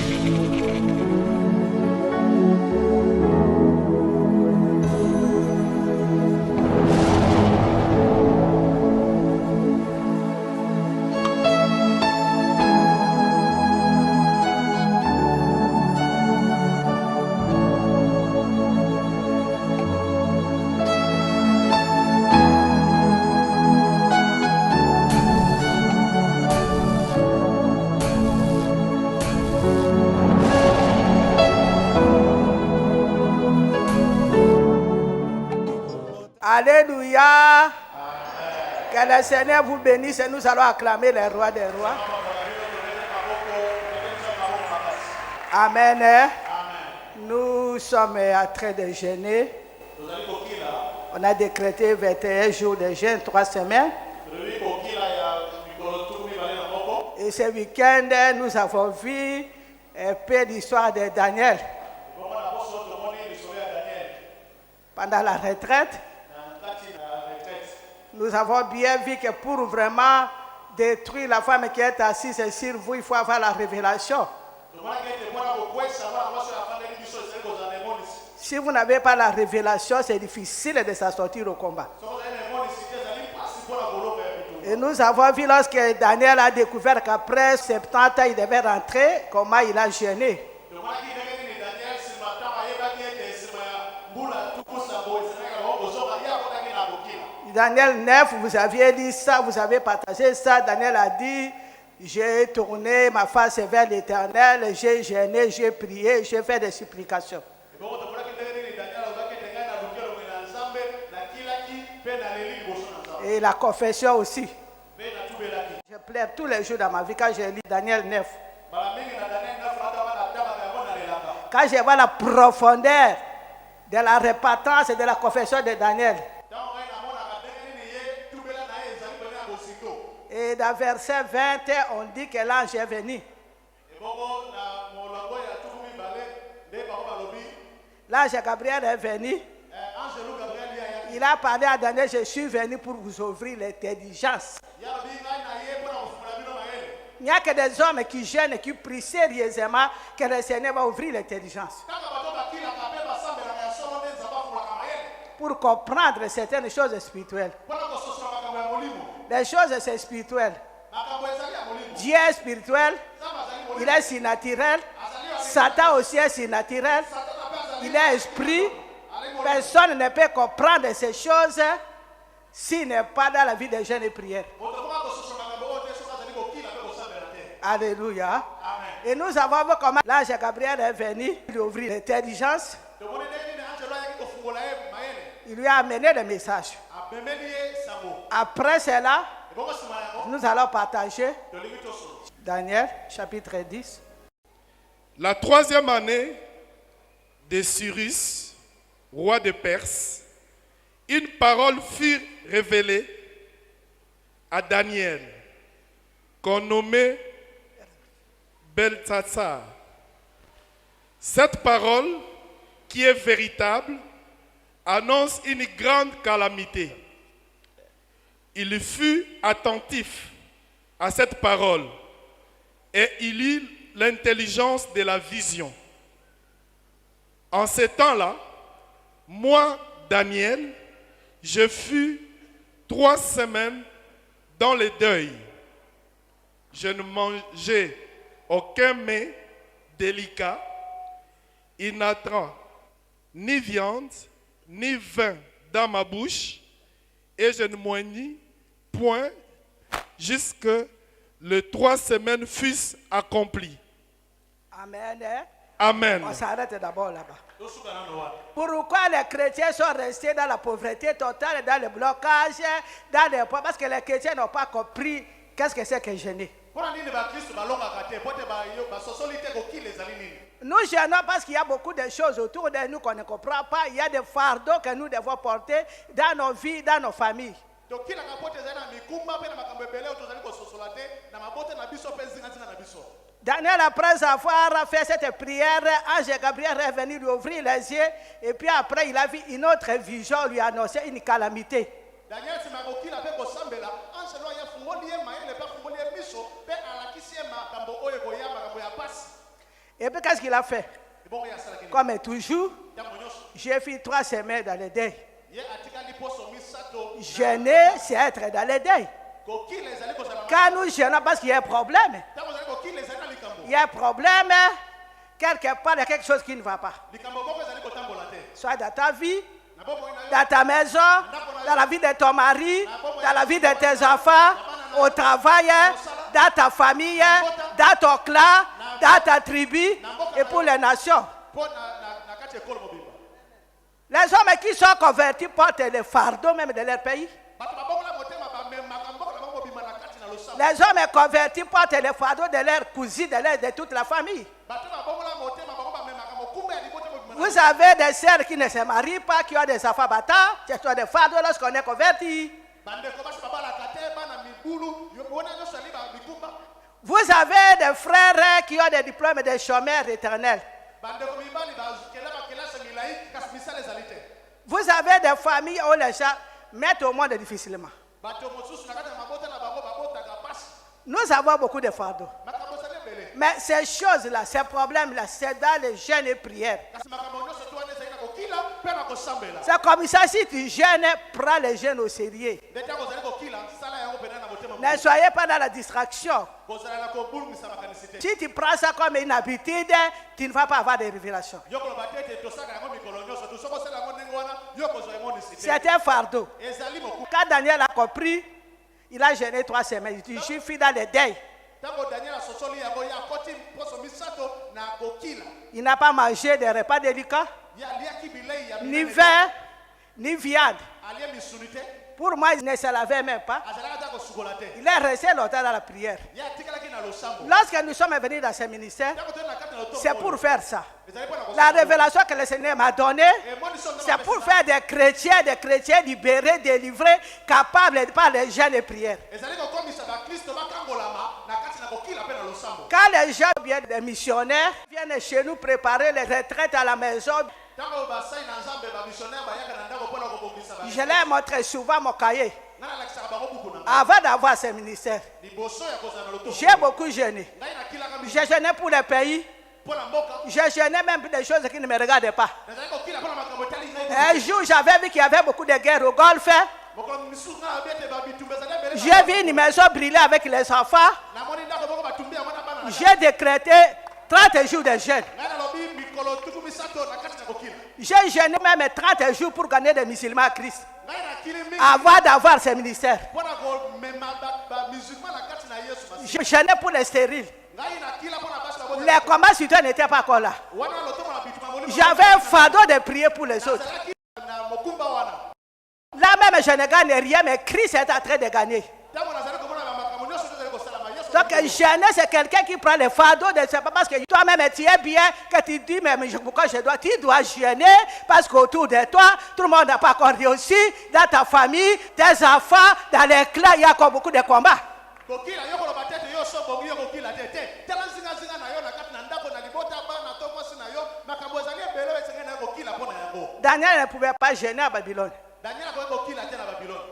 Alléluia. Que le Seigneur vous bénisse et nous allons acclamer les rois des rois. Amen. Nous sommes en train de jeûner. On a décrété 21 jours de jeûne, 3 semaines. Et ce week-end, nous avons vu un peu l'histoire de Daniel. Pendant la retraite, nous avons bien vu que pour vraiment détruire la femme qui est assise sur vous, il faut avoir la révélation. Si vous n'avez pas la révélation, c'est difficile de s'en sortir au combat. Et nous avons vu lorsque Daniel a découvert qu'après 70 ans, il devait rentrer, comment il a jeûné. Daniel 9, vous aviez dit ça, vous avez partagé ça. Daniel a dit, j'ai tourné ma face vers l'Éternel, j'ai jeûné, j'ai prié, j'ai fait des supplications. Et la confession aussi. Je pleure tous les jours dans ma vie quand je lis Daniel 9. Quand je vois la profondeur de la repentance et de la confession de Daniel. Et dans verset 20, on dit que l'ange est venu. L'ange Gabriel est venu. Il a parlé à Daniel, je suis venu pour vous ouvrir l'intelligence. Il n'y a que des hommes qui gênent et qui prient sérieusement que le Seigneur va ouvrir l'intelligence. Pour comprendre certaines choses spirituelles. Les choses, c'est spirituel. Dieu est spirituel. Il est surnaturel. Satan aussi est surnaturel. Il est esprit. Personne ne peut comprendre ces choses s'il n'est pas dans la vie des jeunes et prières. Alléluia. Amen. Et nous avons vu comment l'ange Gabriel est venu lui ouvrir l'intelligence. Il lui a amené le message. Après cela, nous allons partager Daniel chapitre 10. La 3e année de Cyrus, roi de Perse, une parole fut révélée à Daniel, qu'on nommait Beltsatsar. Cette parole, qui est véritable, annonce une grande calamité. Il fut attentif à cette parole et il eut l'intelligence de la vision. En ce temps-là, moi, Daniel, je fus 3 semaines dans le deuil. Je ne mangeais aucun mets délicat, inattrant, ni viande, ni vin dans ma bouche, et je ne moignis point jusque les 3 semaines fussent accomplies. Amen. Amen. On s'arrête d'abord là-bas. Pourquoi les chrétiens sont restés dans la pauvreté totale, dans le blocage, dans les... Parce que les chrétiens n'ont pas compris qu'est-ce que c'est que jeûner. Nous gênons parce qu'il y a beaucoup de choses autour de nous qu'on ne comprend pas. Il y a des fardeaux que nous devons porter dans nos vies, dans nos familles. Daniel, après avoir fait cette prière, ange Gabriel est venu lui ouvrir les yeux et puis après il a vu une autre vision lui annoncer une calamité. Et puis qu'est-ce qu'il a fait? Comme toujours, j'ai fait 3 semaines dans le deuil. Jeûner, c'est être dans le deuil. Quand nous jeûnons parce qu'il y a un problème, il y a un problème, quelque part, il y a quelque chose qui ne va pas. Soit dans ta vie, dans ta maison, dans la vie de ton mari, dans la vie de tes enfants, au travail, dans ta famille, dans ton clan, dans ta tribu et pour les nations. Les hommes qui sont convertis portent les fardeaux même de leur pays. Les hommes convertis portent les fardeaux de leurs cousins, de toute la famille. Vous avez des sœurs qui ne se marient pas, qui ont des enfants bâtards, ce sont des fardeaux lorsqu'on est converti. Vous avez des frères qui ont des diplômes de chômeurs éternels. Vous avez des familles où les gens mettent au monde difficilement. Nous avons beaucoup de fardeaux. Mais ces choses-là, ces problèmes-là, c'est dans les jeûnes et prières. C'est comme ça, si tu jeûnes, prends les jeûnes au sérieux. Ne soyez pas dans la distraction. Si tu prends ça comme une habitude, tu ne vas pas avoir de révélations. C'est un fardeau. Quand Daniel a compris, il a jeûné 3 semaines. Il dit, je suis dans le deuil. Il n'a pas mangé des repas délicats, ni vin, ni viande. Pour moi, il ne se lavait même pas. Il est resté longtemps dans la prière. Lorsque nous sommes venus dans ce ministère, c'est pour faire ça. La révélation que le Seigneur m'a donnée, c'est pour faire des chrétiens libérés, délivrés, capables par les jeûnes et prières. Quand les gens viennent, des missionnaires, viennent chez nous préparer les retraites à la maison, je leur montre souvent mon cahier. Avant d'avoir ce ministère, j'ai beaucoup jeûné. J'ai jeûné pour le pays. J'ai jeûné même pour des choses qui ne me regardaient pas. Un jour, j'avais vu qu'il y avait beaucoup de guerres au Golfe. J'ai vu une maison brûler avec les enfants. J'ai décrété 30 jours de jeûne. J'ai jeûné même 30 jours pour gagner des musulmans à Christ. Avant d'avoir ce ministère. J'ai jeûné pour les stériles. Les combats sur terre n'étaient pas encore là. J'avais un fardeau de prier pour les autres. Là même je ne gagne rien, mais Christ est en train de gagner. Donc jeûner, c'est quelqu'un qui prend le fardeau de ses pas parce que toi-même tu es bien, que tu dis mais pourquoi tu dois jeûner parce qu'autour de toi, tout le monde n'a pas encore réussi, dans ta famille, tes enfants, dans les clans, il y a encore beaucoup de combats. Daniel ne pouvait pas jeûner à Babylone.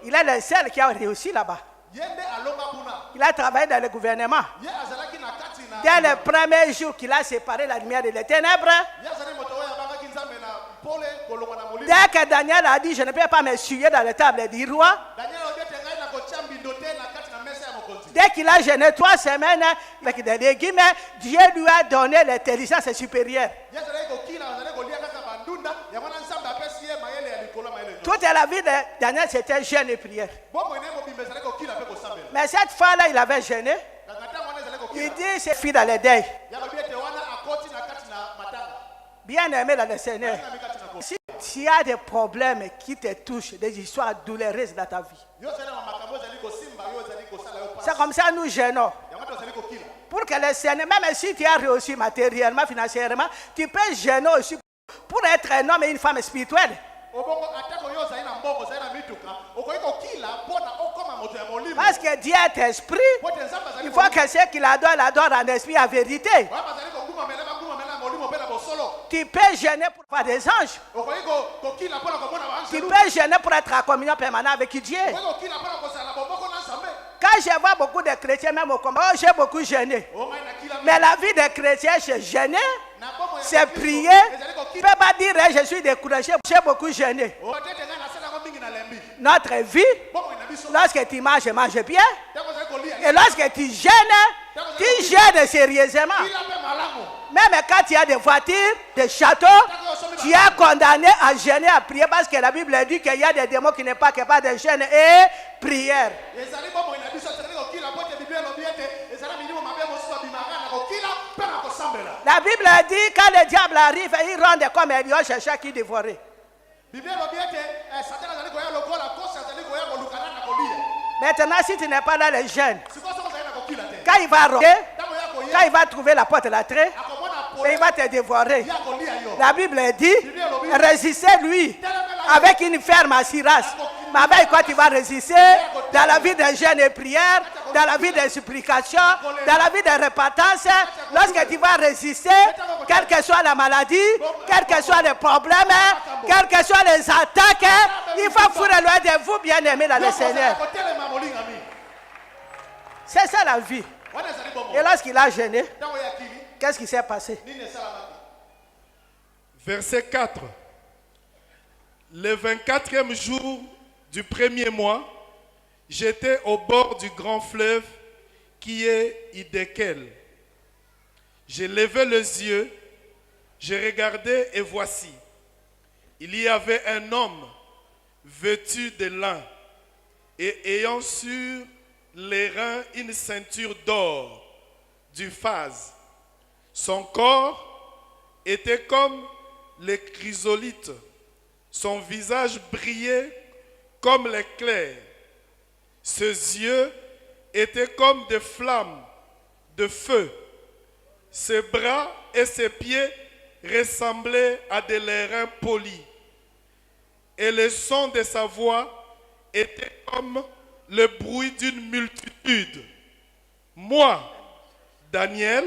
Il est le seul qui a réussi là-bas. Il a travaillé dans le gouvernement. Dès le premier jour qu'il a séparé la lumière de les ténèbres, dès que Daniel a dit je ne peux pas me suyer dans la table du roi, dès qu'il a jeûné 3 semaines avec des légumes, Dieu lui a donné l'intelligence supérieure. Toute la vie de Daniel, c'était jeûne et prière. Mais cette fois-là, il avait jeûné. Il dit, c'est fille dans les deuils. Bien aimé dans le Seigneur. Si tu as des problèmes qui te touchent, des histoires douloureuses dans ta vie, c'est comme ça nous jeûnons. Pour que le Seigneur, même si tu as réussi matériellement, financièrement, tu peux jeûner aussi pour être un homme et une femme spirituelle. Parce que Dieu est esprit, il faut que ceux qui l'adorent en esprit en vérité. Tu peux jeûner pour voir des anges. Tu peux jeûner pour être en communion permanente avec Dieu. Quand je vois beaucoup de chrétiens, même au combat, j'ai beaucoup jeûné. Mais la vie des chrétiens, c'est jeûner, c'est prier. Tu ne peux pas dire je suis découragé, j'ai beaucoup jeûné. Notre vie, lorsque tu manges, mange bien. Et lorsque tu jeûnes sérieusement. Même quand tu as des voitures, des châteaux, tu es condamné à jeûner, à prier parce que la Bible dit qu'il y a des démons qui n'est pas capables de jeûner et prière. La Bible dit quand le diable arrive, il rentre comme un lion cherchant qui dévorer. Maintenant, si tu n'es pas dans le jeûne, quand il va rentrer, quand il va trouver la porte de l'entrée, il va te dévorer. La Bible dit, résistez-lui avec une ferme assurance. Mais avec quoi tu vas résister? Dans la vie de jeûne et prière, dans la vie de supplication, dans la vie de repentance, lorsque tu vas résister, quelle que soit la maladie, quels que soient les problèmes, quelles que soient les attaques, il faut fuir loin de vous, bien-aimés dans le Seigneur. C'est ça la vie. Et lorsqu'il a jeûné, qu'est-ce qui s'est passé? Verset 4. Le 24e jour du premier mois, j'étais au bord du grand fleuve qui est Hiddekel. J'ai levé les yeux, j'ai regardé et voici, il y avait un homme vêtu de lin et ayant sur les reins une ceinture d'or, du phase. Son corps était comme les chrysolites. Son visage brillait comme l'éclair. Ses yeux étaient comme des flammes de feu. Ses bras et ses pieds ressemblaient à des lérins polis. Et le son de sa voix était comme le bruit d'une multitude. Moi, Daniel,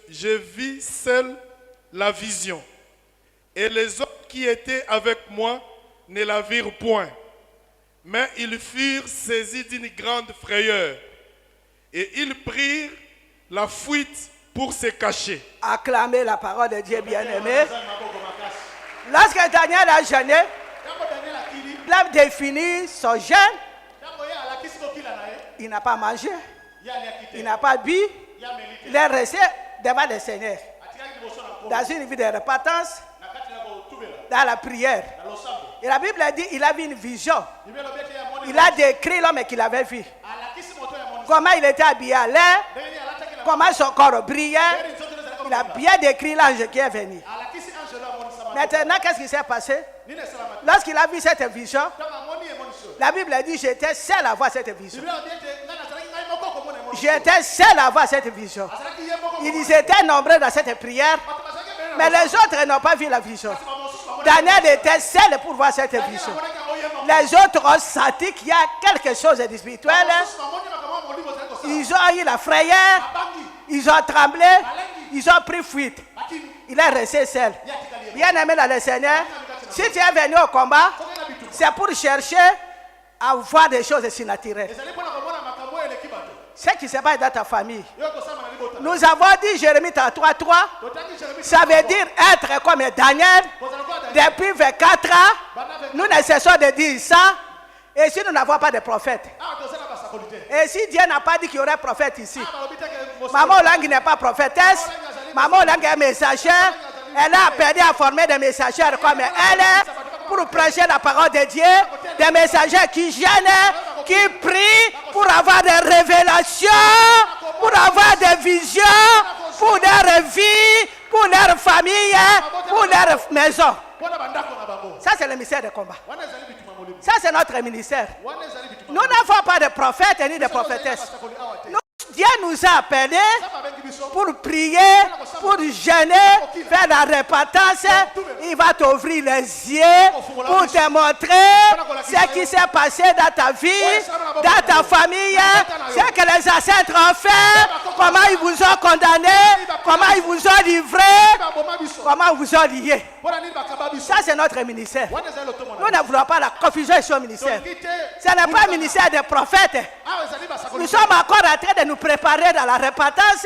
je vis seul la vision. Et les autres qui étaient avec moi ne la virent point. Mais ils furent saisis d'une grande frayeur. Et ils prirent la fuite pour se cacher. Acclamez la parole de Dieu bien-aimé. Lorsque Daniel a jeûné, il a défini son jeûne. Il n'a pas mangé, il n'a pas bu, il est resté devant le Seigneur. Dans une vie de repentance, dans la prière. Et la Bible dit qu'il a vu une vision. Il a décrit l'homme qu'il avait vu. Comment il était habillé à l'air, comment son corps brillait. Il a bien décrit l'ange qui est venu. Maintenant, qu'est-ce qui s'est passé? Lorsqu'il a vu cette vision, la Bible dit j'étais seul à voir cette vision. J'étais seul à voir cette vision. Ils étaient nombreux dans cette prière, mais les autres n'ont pas vu la vision. Daniel était seul pour voir cette vision. Les autres ont senti qu'il y a quelque chose de spirituel. Ils ont eu la frayeur, ils ont tremblé, ils ont pris fuite. Il est resté seul. Bien aimé dans le Seigneur, si tu es venu au combat, c'est pour chercher à voir des choses surnaturelles. Ce qui se passe dans ta famille. Nous avons dit Jérémie 33:3. Ça veut dire être comme Daniel. Depuis 24 ans, nous ne cessons de dire ça. Et si nous n'avons pas de prophète, et si Dieu n'a pas dit qu'il y aurait prophète ici, Maman Olang n'est pas prophétesse, Maman Olang est messagère, elle a appelé à former des messagères comme elle pour prêcher la parole de Dieu, des messagers qui gênent, qui prient pour avoir des révélations, pour avoir des visions, pour leur vie, pour leur famille, pour leur maison. Ça, c'est le ministère de combat. Ça, c'est notre ministère. Nous n'avons pas de prophètes ni de prophétesses. Dieu nous a appelés pour prier, pour jeûner, faire la repentance. Il va t'ouvrir les yeux pour te montrer ce qui s'est passé dans ta vie, dans ta famille, ce que les ancêtres ont fait, comment ils vous ont condamné, comment ils vous ont livré, comment ils vous ont lié. Ça, c'est notre ministère. Nous ne voulons pas la confusion sur le ministère. Ce n'est pas un ministère des prophètes. Nous sommes encore en train de nous préparer dans la repentance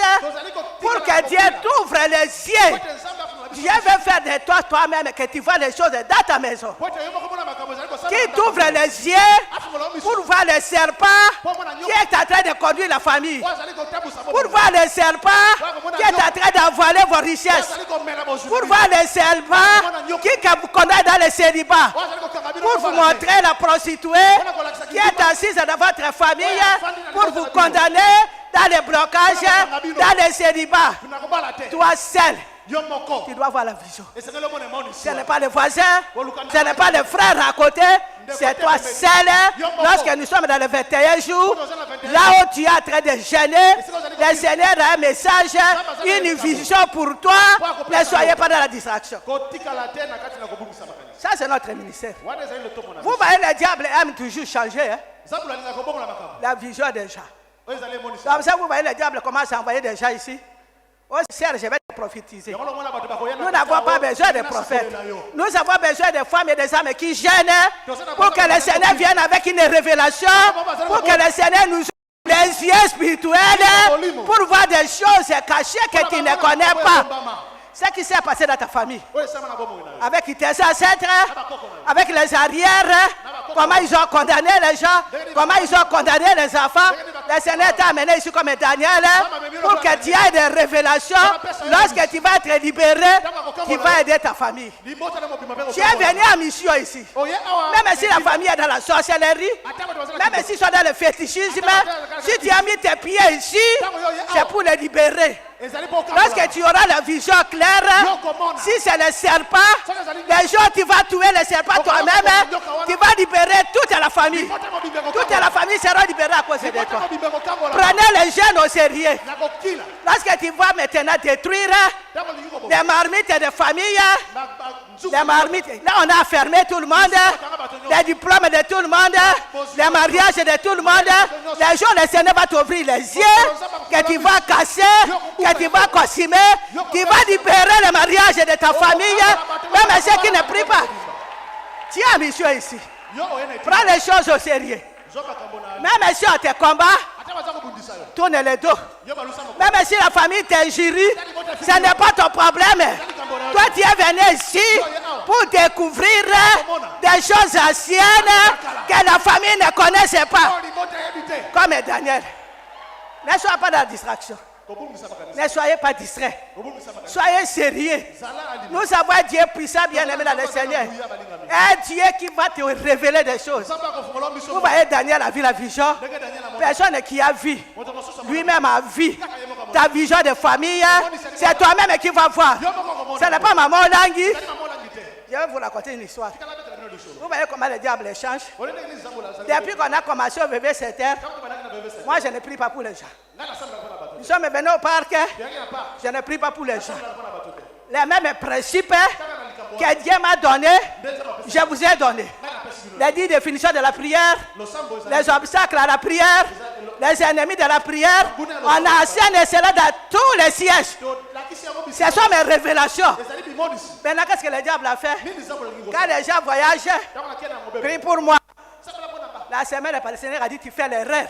pour que Dieu t'ouvre les yeux. Dieu veut faire de toi toi-même que tu vois les choses dans ta maison. Qui t'ouvre les yeux pour voir le serpent qui est en train de conduire la famille. Pour voir le serpent qui est en train d'envoler vos richesses. Pour voir le serpent qui vous conduit dans le célibat. Pour vous montrer la prostituée qui est assise dans votre famille. Pour vous condamner dans les blocages, dans le célibat. Toi seul, tu dois voir la vision. Ce n'est pas le voisin, ce n'est pas le frère à côté, c'est toi seul. Lorsque nous sommes dans le 21 jours, là où tu es en train de jeûner, le Seigneur a un message, une vision pour toi. Ne soyez pas dans la distraction. Ça, c'est notre ministère. Vous voyez, le diable aime toujours changer la vision des gens. Comme ça, vous voyez, le diable commence à envoyer des gens ici. Oh, Serge, je vais te prophétiser. Nous n'avons pas besoin de prophètes. Nous avons besoin de femmes et des hommes qui gênent pour que le Seigneur vienne avec une révélation, pour que le Seigneur nous ouvre les yeux spirituels, pour voir des choses cachées que tu ne connais pas. Ce qui s'est passé dans ta famille, avec tes ancêtres, avec les arrières, comment ils ont condamné les gens, comment ils ont condamné les enfants. Le Seigneur t'a amené ici comme Daniel pour que tu aies des révélations. Lorsque tu vas être libéré, tu vas aider ta famille. Tu es venu en mission ici. Même si la famille est dans la sorcellerie, même s'ils sont dans le fétichisme, si tu as mis tes pieds ici, c'est pour les libérer Lorsque tu auras la vision claire, si c'est le serpent, les jours tu vas tuer le serpent toi-même, tu vas libérer toute la famille. Toute la famille sera libérée à cause de toi. Prenez les jeunes au sérieux. Lorsque tu vas maintenant détruire les marmites de famille, les marmites, là on a fermé tout le monde, les diplômes de tout le monde, les mariages de tout le monde. Les jours le Seigneur va t'ouvrir les yeux, que tu vas casser, que tu vas consumer, tu vas libérer le mariage de ta famille, même ceux qui ne prient pas. Tu as mission ici. Prends les choses au sérieux. Même si on te combat, tourne le dos. Même si la famille t'injurie, ce n'est pas ton problème. Toi, tu es venu ici pour découvrir des choses anciennes que la famille ne connaissait pas. Comme Daniel. Ne soyez pas dans la distraction. Ne soyez pas distraits. Soyez sérieux. Nous avons un Dieu puissant, bien-aimé dans le Seigneur. Un Dieu qui va te révéler des choses. Vous voyez, Daniel a vu la vision. Personne qui a vu, lui-même a vu ta vision de famille. C'est toi-même qui vas voir. Ce n'est pas maman Langui. Je vais vous raconter une histoire. Vous voyez comment le diable change. Depuis qu'on a commencé au bébé cette terre, moi je ne prie pas pour les gens. Nous sommes venus au parc, je ne prie pas pour les gens. Les mêmes principes que Dieu m'a donné, je vous ai donné. Les 10 définitions de la prière, les obstacles à la prière, les ennemis de la prière, on enseigne cela dans tous les sièges. Ce sont mes révélations. Maintenant, qu'est-ce que le diable a fait? Quand les gens voyagent, prie pour moi. La semaine, le Palestinien a dit, tu fais l'erreur.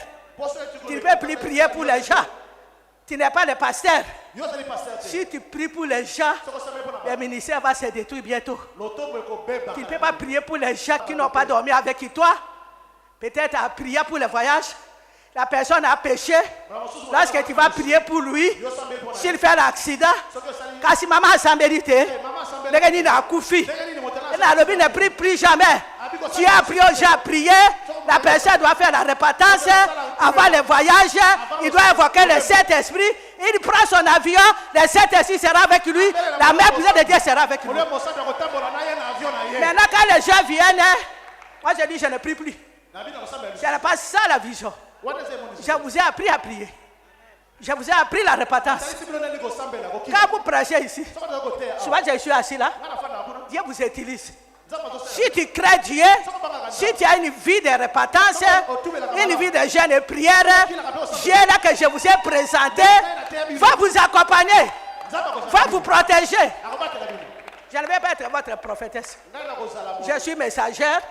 Tu ne peux plus prier pour les gens. Tu n'es pas le pasteur. Si tu pries pour les gens, le ministère va se détruire bientôt. Tu ne peux pas prier pour les gens qui n'ont pas dormi avec toi. Peut-être à prier pour le voyage. La personne a péché. Lorsque tu vas prier pour lui, s'il fait l'accident, quand si maman s'en mérite, le gars n'a koufi. Le ne prie plus jamais. Tu as appris aux gens à prier. La personne doit faire la repentance avant le voyage. Il doit évoquer le Saint-Esprit. Il prend son avion. Le Saint-Esprit sera avec lui. La mère de Dieu sera avec lui. Maintenant, quand les gens viennent, moi je dis je ne prie plus. Ce n'est pas ça la vision. Je vous ai appris à prier. Je vous ai appris la repentance. Quand vous prêchez ici, souvent je suis assis là, Dieu vous utilise. Si tu crées Dieu, si tu as une vie de repentance, une vie de jeûne et prière, Dieu là que je vous ai présenté va vous accompagner, va vous protéger. Je ne vais pas être votre prophétesse. Je suis messagère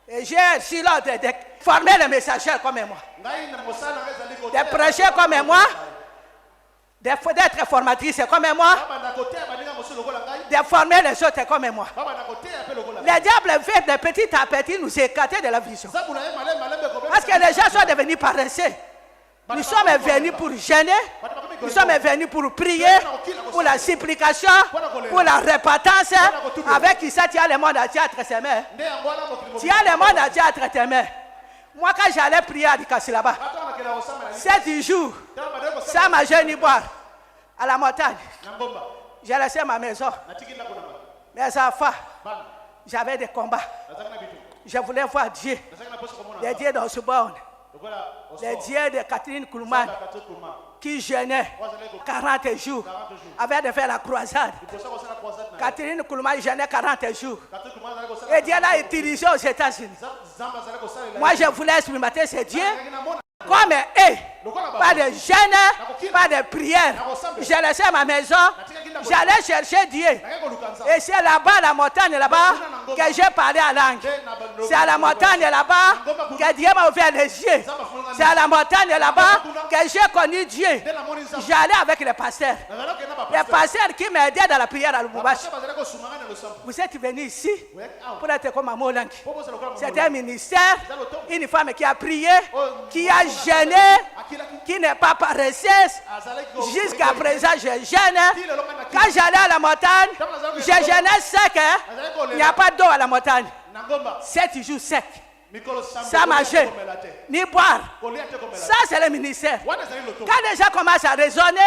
et j'ai reçu l'ordre de former les messagers comme moi, de prêcher comme moi, d'être formatrice comme moi, de former les autres comme moi. Le diable fait de petit à petit nous écarter de la vision. Parce que les gens sont devenus paresseux. Nous sommes venus pour gêner, nous sommes venus pour prier, pour la supplication, pour la repentance. Avec ça, tu as le monde à théâtre ses mains. Tu as le monde à théâtre tes mains. Moi, quand j'allais prier à Dikassi là-bas, 7 jours, sans manger ni boire, à la montagne, j'ai laissé ma maison, mes enfants, j'avais des combats. Je voulais voir Dieu, les dieux dans ce borne, les dieux de Catherine Koulman, qui jeûnait 40 jours, avant de faire la croisade. Catherine Koulman jeûnait 40 jours. Et Dieu l'a utilisé aux États-Unis. Moi, je voulais expérimenter ce Dieu comme eux. Pas de jeûne, pas de prière. J'ai laissé ma maison, j'allais chercher Dieu. Et c'est là-bas, la montagne là-bas, que j'ai parlé à langue. C'est à la montagne là-bas que Dieu m'a ouvert les yeux. C'est à la montagne là-bas que j'ai connu Dieu. J'allais avec les pasteurs. Les pasteurs qui m'aidaient dans la prière à Lubumbashi. Vous êtes venus ici pour être comme Maman Langue. C'est un ministère, une femme qui a prié, qui a jeûné, qui n'est pas paresseuse. Jusqu'à présent, je jeûne. Quand j'allais à la montagne, je jeûnais sec. Il n'y a pas d'eau à la montagne. 7 jours secs. sans manger, ni boire. Ça, c'est le ministère. Quand les gens commencent à raisonner,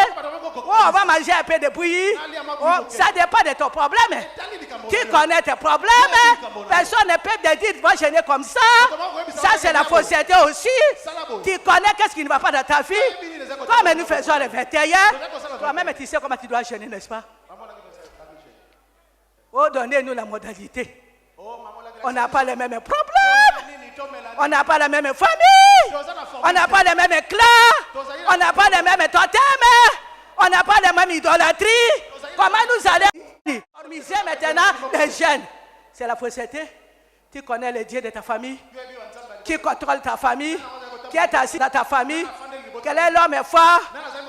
on va manger un peu de bouillie, ça dépend de ton problème. Tu connais tes problèmes, personne ne peut te dire, va jeûner comme ça. Ça, c'est la fausseté aussi. Tu connais qu'est-ce qui ne va pas dans ta vie. Comme nous faisons le 21, toi-même, tu sais comment tu dois jeûner, n'est-ce pas? Oh, donnez-nous la modalité. On n'a pas les mêmes problèmes. On n'a pas la même famille. On n'a pas les mêmes clans. On n'a pas les mêmes totems. On n'a pas les mêmes idolâtries. Comment nous allons organiser maintenant les jeunes? C'est la fausseté. Tu connais le Dieu de ta famille. Qui contrôle ta famille. Qui est assis dans ta famille. Quel est l'homme fort.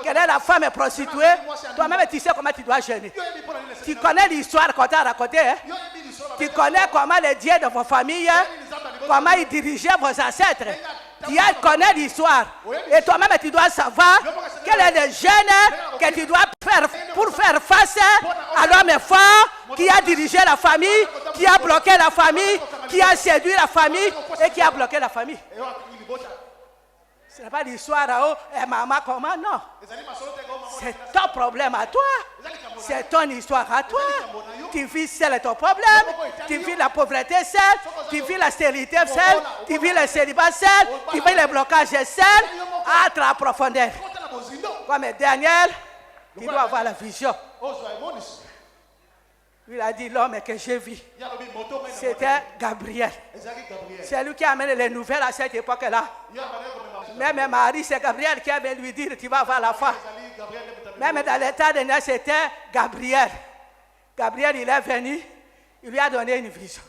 Quelle est la femme prostituée. Toi-même, tu sais comment tu dois jeûner. Tu connais l'histoire qu'on t'a racontée. Hein? Tu connais comment le Dieu de vos familles, comment il dirigeait vos ancêtres. Tu connais l'histoire. Et toi-même, tu dois savoir quel est le jeûne que tu dois faire pour faire face à l'homme fort qui a dirigé la famille, qui a bloqué la famille, qui a séduit la famille et qui a bloqué la famille. Ce n'est pas l'histoire à oh, maman, comment? Non. C'est ton problème à toi. C'est ton histoire à toi. Tu vis seul ton problème. Tu vis la pauvreté seule. Tu vis la stérilité seule. Tu vis le célibat seul. Tu vis le blocage seul. À ta profondeur. Comme Daniel, tu dois avoir la vision. Il a dit l'homme que j'ai vu. C'était Gabriel. C'est lui qui a amené les nouvelles à cette époque-là. Même Marie, c'est Gabriel qui avait lui dire tu vas avoir la foi. Même dans l'état de naissance, c'était Gabriel. Gabriel, il est venu, il lui a donné une vision.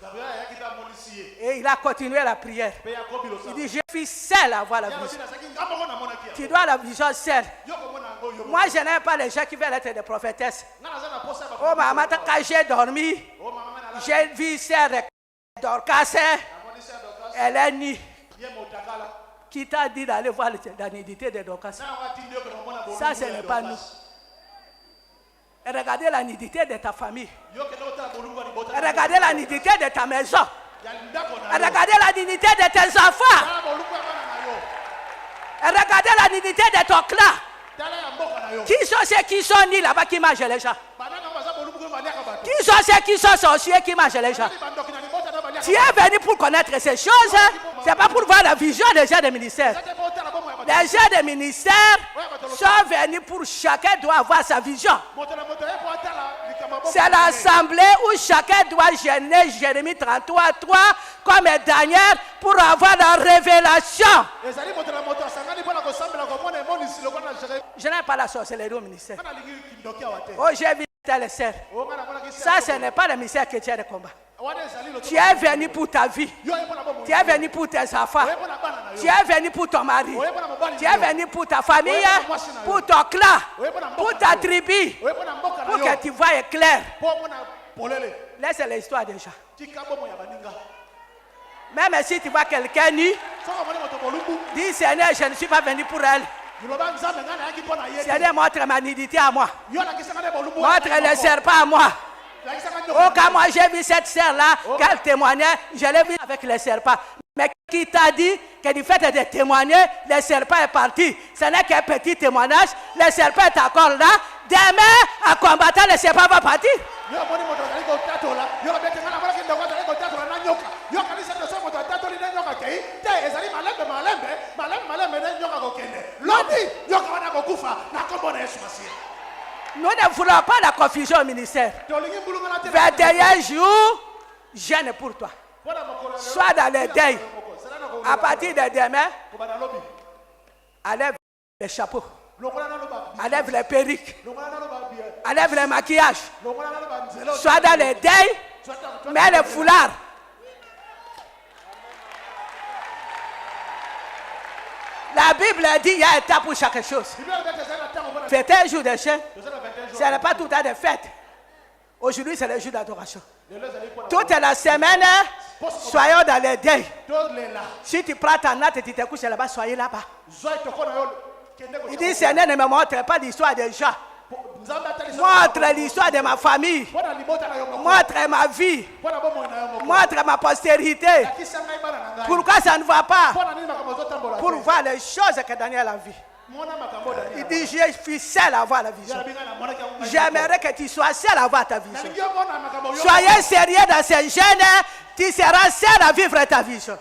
Et il a continué la prière. Il dit, je suis seul à avoir la vision. Tu dois la vision seule. Moi, je n'aime pas les gens qui veulent être des prophétesses. Oh, maman, quand j'ai dormi, j'ai vu celle Dorcas, elle est nue. Qui t'a dit d'aller voir la nudité de Dorcas? Ça, ce n'est pas nous. Et regardez la nudité de ta famille. Et regardez la nudité de ta maison. Et regardez la nudité de tes enfants. Et regardez la nudité de ton clan. Qui sont ceux qui sont nés là-bas qui mangent les gens? Qui sont ceux qui sont sorciers qui mangent les gens? Tu es venu pour connaître ces choses. Ce n'est pas pour voir la vision des gens des ministères. Les gens des ministères sont venus pour chacun doit avoir sa vision. C'est l'assemblée où chacun doit gêner Jérémie 33, 3 comme Daniel pour avoir la révélation. Je n'aime pas la sorcellerie au ministère. Oh, j'ai vu tel sœur. Ça, ce n'est pas le ministère que tu as de combat. Tu es venu pour ta vie. Tu es venu pour tes enfants. Tu es venu pour ton mari. Tu es venu pour ta famille, pour ton clan, pour ta tribu, pour que tu vois clair. Laisse l'histoire déjà. Même si tu vois quelqu'un nu, dis Seigneur, je ne suis pas venu pour elle. Seigneur, montre ma nudité à moi. Montre le serpent à moi. Oh, quand moi j'ai vu cette sœur-là, qu'elle témoignait, je l'ai vu avec le serpent. Mais qui t'a dit que du fait de témoigner, le serpent est parti? Ce n'est qu'un petit témoignage, le serpent est encore là. Demain, en combattant, le serpent va partir. Nous ne voulons pas la confusion au ministère. 21 jours, jeûne pour toi. Sois dans le deuil. À partir de demain, enlève les chapeaux, enlève les perruques, enlève les maquillages. Sois dans le deuil, mets le foulard. La Bible dit qu'il y a un temps pour chaque chose. Faites un jour de jeûne. Ce n'est pas tout à de fête. Aujourd'hui, c'est le jour d'adoration. Toute la semaine, soyons dans le deuil. Si tu prends ta natte et tu te couches là-bas, soyez là-bas. Il dit, Seigneur, ne me montre pas l'histoire des gens. Montre l'histoire de ma famille. Montre ma vie. Montre ma postérité. Pourquoi ça ne va pas? Pour voir les choses que Daniel a vues. Il dit, je suis seul à voir la vision. J'aimerais que tu sois seul à voir ta vision. Soyez sérieux dans ces jeunes, tu seras seul à vivre ta vision.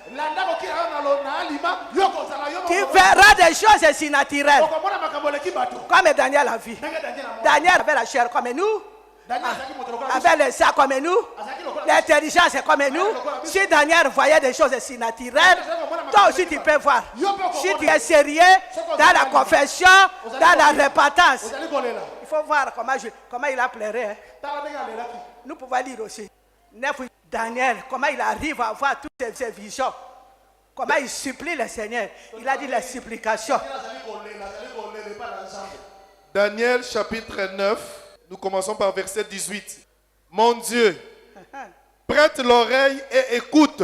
Tu verras des choses si naturelles. Comme Daniel a vu. Daniel avait la chair comme nous. Avec le sang comme nous, l'intelligence comme nous. Si Daniel voyait des choses si naturelles, toi aussi tu peux voir. Si tu es sérieux dans la confession, dans la repentance, il faut voir comment il a pleuré. Nous pouvons lire aussi. Daniel, comment il arrive à voir toutes ces visions. Comment il supplie le Seigneur. Il a dit la supplication. Daniel chapitre 9. Nous commençons par verset 18. Mon Dieu, prête l'oreille et écoute.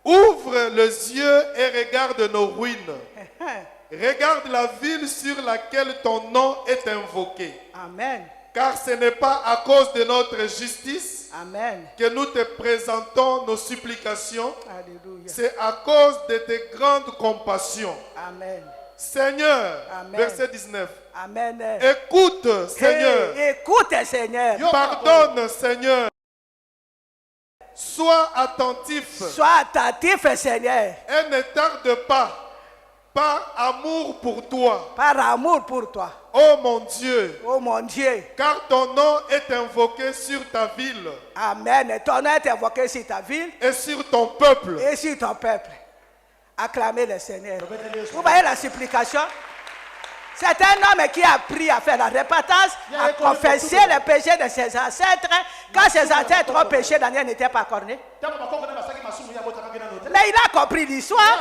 Ouvre les yeux et regarde nos ruines. Regarde la ville sur laquelle ton nom est invoqué. Amen. Car ce n'est pas à cause de notre justice Amen. que nous te présentons nos supplications. Alléluia. C'est à cause de tes grandes compassions. Amen. Seigneur, Amen. verset 19. Amen. Écoute, Seigneur. Écoute, Seigneur. Pardonne, Seigneur. Sois attentif. Sois attentif, Seigneur. Et ne tarde pas, par amour pour toi. Par amour pour toi. Oh mon Dieu. Oh mon Dieu. Car ton nom est invoqué sur ta ville. Amen. Ton nom est invoqué sur ta ville. Et sur ton peuple. Et sur ton peuple. Acclamez le Seigneur. Vous voyez la supplication? C'est un homme qui a appris à faire la repentance, à confesser les péchés de ses ancêtres. Quand ses ancêtres ont péché, Daniel n'était pas corné. Mais il a compris l'histoire,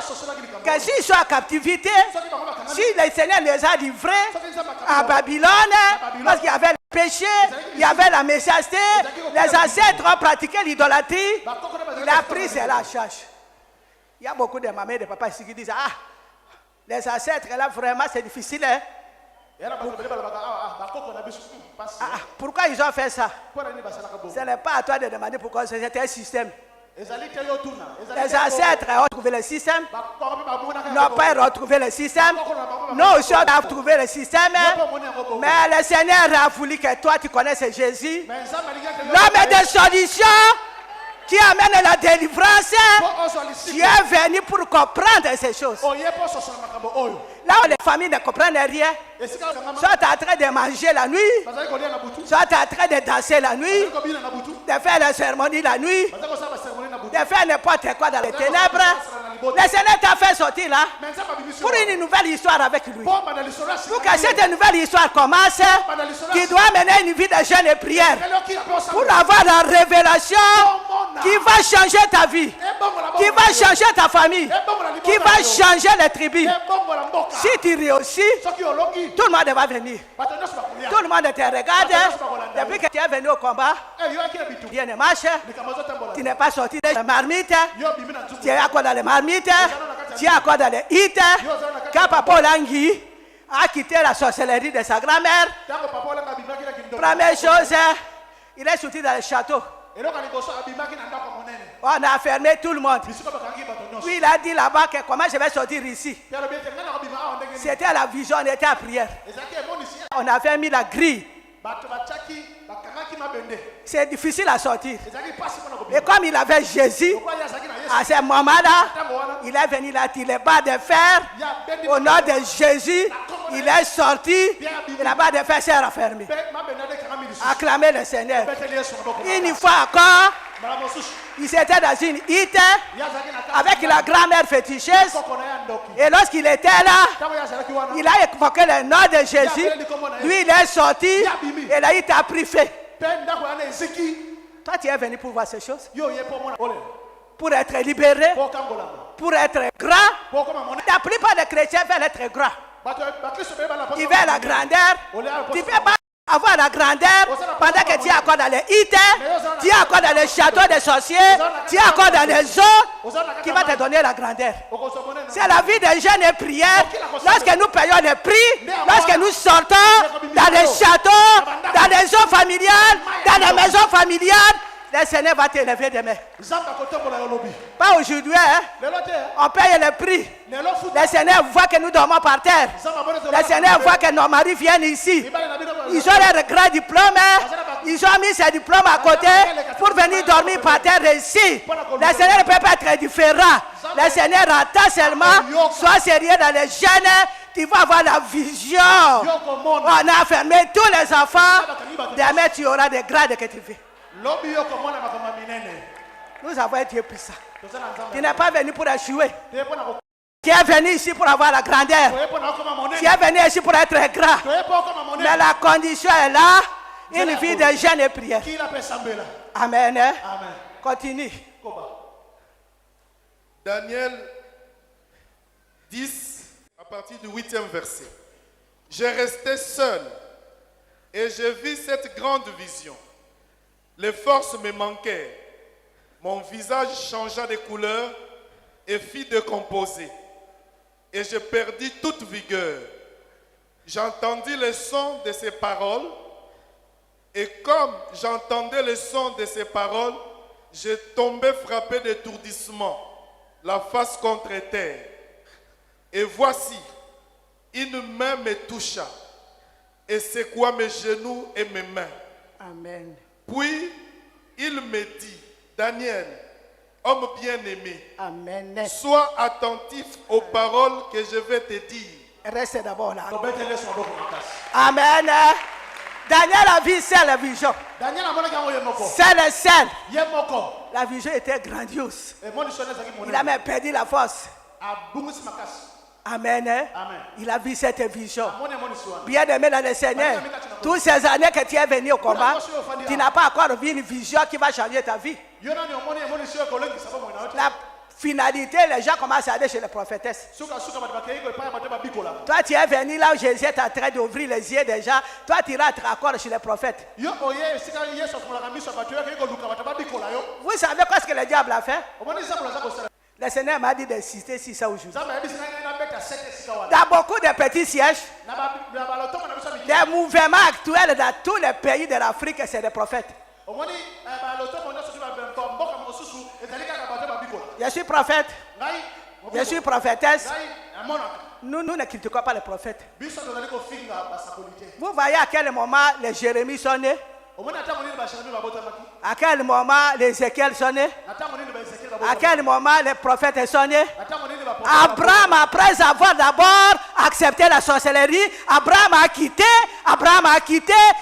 que s'ils sont en captivité, si le Seigneur les a livrés à Babylone, parce qu'il y avait le péché, il y avait la méchanceté, les ancêtres ont pratiqué l'idolâtrie, il a pris cela en charge. Il y a beaucoup de mamans et de papas ici qui disent, ah, les ancêtres, là, vraiment, c'est difficile. Hein? Pourquoi ils ont fait ça? Ce n'est pas à toi de demander pourquoi c'était un système. Les ancêtres ont trouvé le système. Nos pères ont trouvé le système. Nous aussi, on a trouvé le système. Mais le Seigneur a voulu que toi, tu connaisses Jésus. L'homme des solutions qui amène la délivrance. Tu es venu pour comprendre ces choses. Là où les familles ne comprennent rien, sont en train de manger la nuit, sont en train de danser la nuit, de faire la cérémonie la nuit, de faire n'importe quoi dans les ténèbres. Le Seigneur t'a fait sortir là pour une nouvelle histoire avec lui. Pour que cette nouvelle histoire commence, tu dois mener une vie de jeûne et prière pour avoir la révélation qui va changer ta vie, qui va changer ta famille, qui va changer les tribus. Si tu réussis, tout le monde va venir. Tout le monde te regarde. Depuis que tu es venu au combat, rien ne marche. Tu n'es pas sorti des marmites. Tu es encore dans les marmites. Tu es encore dans les hits. Quand Papa Olangi a quitté la sorcellerie de sa grand-mère, première chose, il est sorti dans le château. On a fermé tout le monde. Puis il a dit là-bas que comment je vais sortir ici. C'était la vision, on était à prière. On avait mis la grille. C'est difficile à sortir. Et comme il avait Jésus, à ce moment-là, il est venu là, il est bas de fer. Au nom de Jésus, il est sorti. Et la barre de fer s'est refermée. Acclamez le Seigneur. Une fois encore, il était dans une hite avec la grand-mère féticheuse. Et lorsqu'il était là, il a évoqué le nom de Jésus. Lui, il est sorti et là, il t'a pris fait. Toi, tu es venu pour voir ces choses. Pour être libéré, pour être grand. La plupart des chrétiens veulent être grands. Ils veulent la grandeur. Tu ne peux pas avoir la grandeur pendant que tu es encore dans les îles, tu es encore dans les châteaux des sorciers, tu es encore dans les eaux, qui va te donner la grandeur. C'est la vie des jeunes et prières. Lorsque nous payons les prix, lorsque nous sortons dans les châteaux, dans les eaux familiales, dans les maisons familiales, le Seigneur va t'élever demain. Pas aujourd'hui, hein? On paye le prix. Le Seigneur voit que nous dormons par terre. Le Seigneur voit que nos maris viennent ici. Ils ont les grands diplômes. Ils ont mis ces diplômes à côté pour venir dormir par terre ici. Le Seigneur ne peut pas être différent. Le Seigneur attend seulement. Sois sérieux dans les jeunes. Tu vas avoir la vision. On a fermé tous les enfants. Demain, tu auras des grades que tu veux. Nous avons un Dieu puissant. Tu n'es pas venu pour échouer. Tu es venu ici pour avoir la grandeur. Tu es venu ici pour être grand. Mais la condition est là. Une vie de jeûne et prière. Amen. Amen. Continue. Daniel 10, à partir du 8e verset. Je restais seul et je vis cette grande vision. Les forces me manquaient. Mon visage changea de couleur et fit décomposer. Et je perdis toute vigueur. J'entendis le son de ces paroles. Et comme j'entendais le son de ces paroles, je tombais frappé d'étourdissement, la face contre terre. Et voici, une main me toucha et secoua mes genoux et mes mains. Amen. Puis, il me dit, Daniel, homme bien-aimé, Amen. sois attentif aux paroles que je vais te dire. Reste d'abord là. Amen. Daniel a vu la vision. C'est le seul. La vision était grandiose. Il a même perdu la force. Amen. Il a vu cette vision. Bien aimé dans le Seigneur, toutes ces années que tu es venu au combat, tu n'as pas encore vu une vision qui va changer ta vie. La finalité, les gens commencent à aller chez les prophétesses. Toi, tu es venu là où Jésus est en train d'ouvrir les yeux des gens. Toi, tu iras être encore chez les prophètes. Vous savez quoi ce que le diable a fait? Le Seigneur m'a dit d'insister sur ça aujourd'hui. Dans beaucoup de petits sièges, les mouvements actuels dans tous les pays de l'Afrique, c'est des prophètes. Je suis prophète. Je suis prophétesse. Nous ne critiquons pas les prophètes. Vous voyez à quel moment les Jérémies sont nés? À quel moment les Ézéchiel sont nés? À quel moment les prophètes sont nés? Abraham, après avoir d'abord accepté la sorcellerie, Abraham a quitté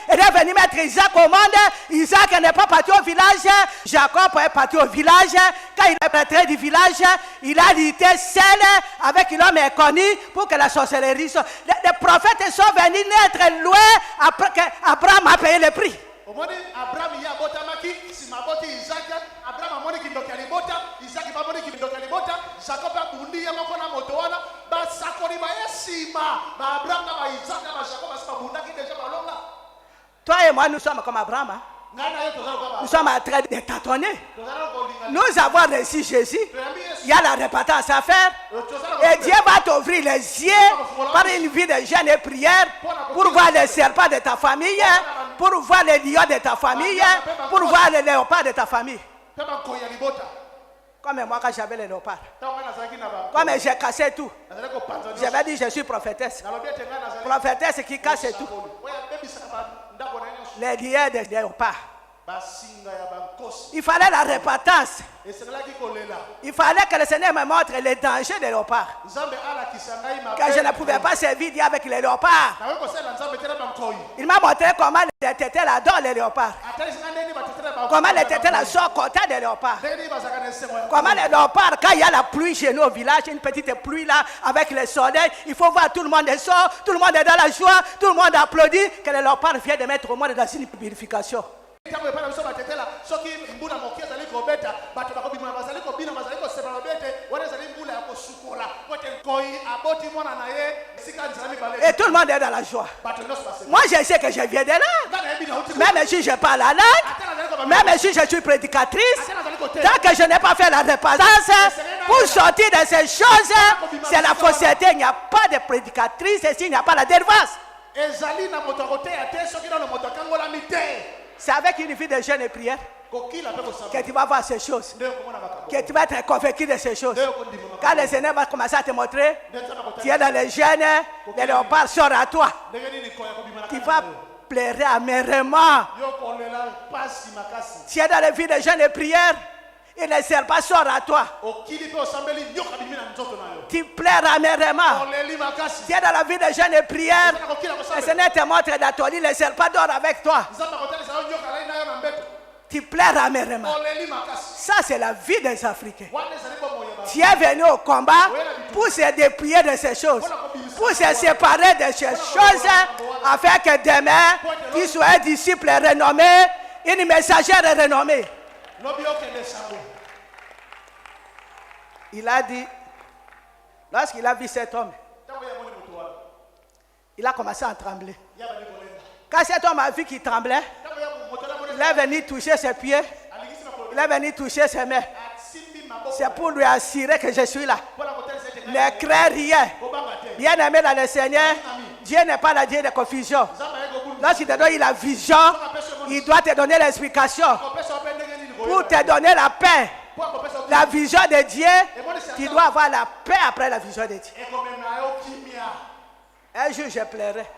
et est venu mettre Isaac au monde. Isaac n'est pas parti au village. Jacob est parti au village. Quand il est rentré du village, il a lutté seul avec l'homme inconnu pour que la sorcellerie soit. Les prophètes sont venus naître loin après qu'Abraham a payé le prix. Toi et moi, nous sommes comme Abraham. Hein? Nous sommes en train de tâtonner. Nous avons reçu Jésus. Il y a la repentance à faire. Et Dieu va t'ouvrir les yeux par une vie de jeûne et prière pour voir les serpents de ta famille, pour voir les lions de ta famille, pour voir les léopards de ta famille. Comme moi quand j'avais les léopards. Comme j'ai cassé tout. J'avais dit je suis prophétesse. Prophétesse qui casse tout. Les liens des léopards. Il fallait la repentance. Il fallait que le Seigneur me montre les dangers des léopards. Que je ne pouvais pas servir Dieu avec les léopards. Il m'a montré comment les tételles adorent les léopards. Comment les tételles sont contents des léopards. Comment les léopards, quand il y a la pluie chez nous au village, une petite pluie là, avec le soleil, il faut voir tout le monde sort, tout le monde est dans la joie, tout le monde applaudit, que les léopards viennent de mettre au monde dans une purification. Et tout le monde est dans la joie. Moi, je sais que je viens de là. Même si je parle la langue, même si je suis prédicatrice, tant que je n'ai pas fait la repentance, pour sortir de ces choses, c'est la fausseté. Il n'y a pas de prédicatrice ici, il n'y a pas la délivrance. C'est avec une vie de jeûne et prière que tu vas voir ces choses, que tu vas être convaincu de ces choses. Quand le Seigneur va commencer à te montrer, tu es dans les jeûnes, les léopards sortent à toi. Tu vas pleurer amèrement. Tu es dans les vies de jeûne et prière, et les serpents sortent à toi. Tu pleures amèrement. Tu es dans la vie de jeûne et prière, le Seigneur te montre dans ton lit, les serpents dorment avec toi. Tu pleures amèrement. Ça, c'est la vie des Africains. Tu es venu au combat pour se dépouiller de ces choses, pour se séparer de ces choses, afin que demain, tu sois un disciple renommé, une messagère renommée. Il a dit, lorsqu'il a vu cet homme, il a commencé à trembler. Quand cet homme a vu qu'il tremblait, il est venu toucher ses pieds, il est venu toucher ses mains. C'est pour lui assurer que je suis là. Ne crains rien. Bien aimé dans le Seigneur, Dieu n'est pas le Dieu de confusion. Lorsqu'il te donne la vision, il doit te donner l'explication pour te donner la paix. La vision de Dieu, tu dois avoir la paix après la vision de Dieu. Un jour, je pleurais.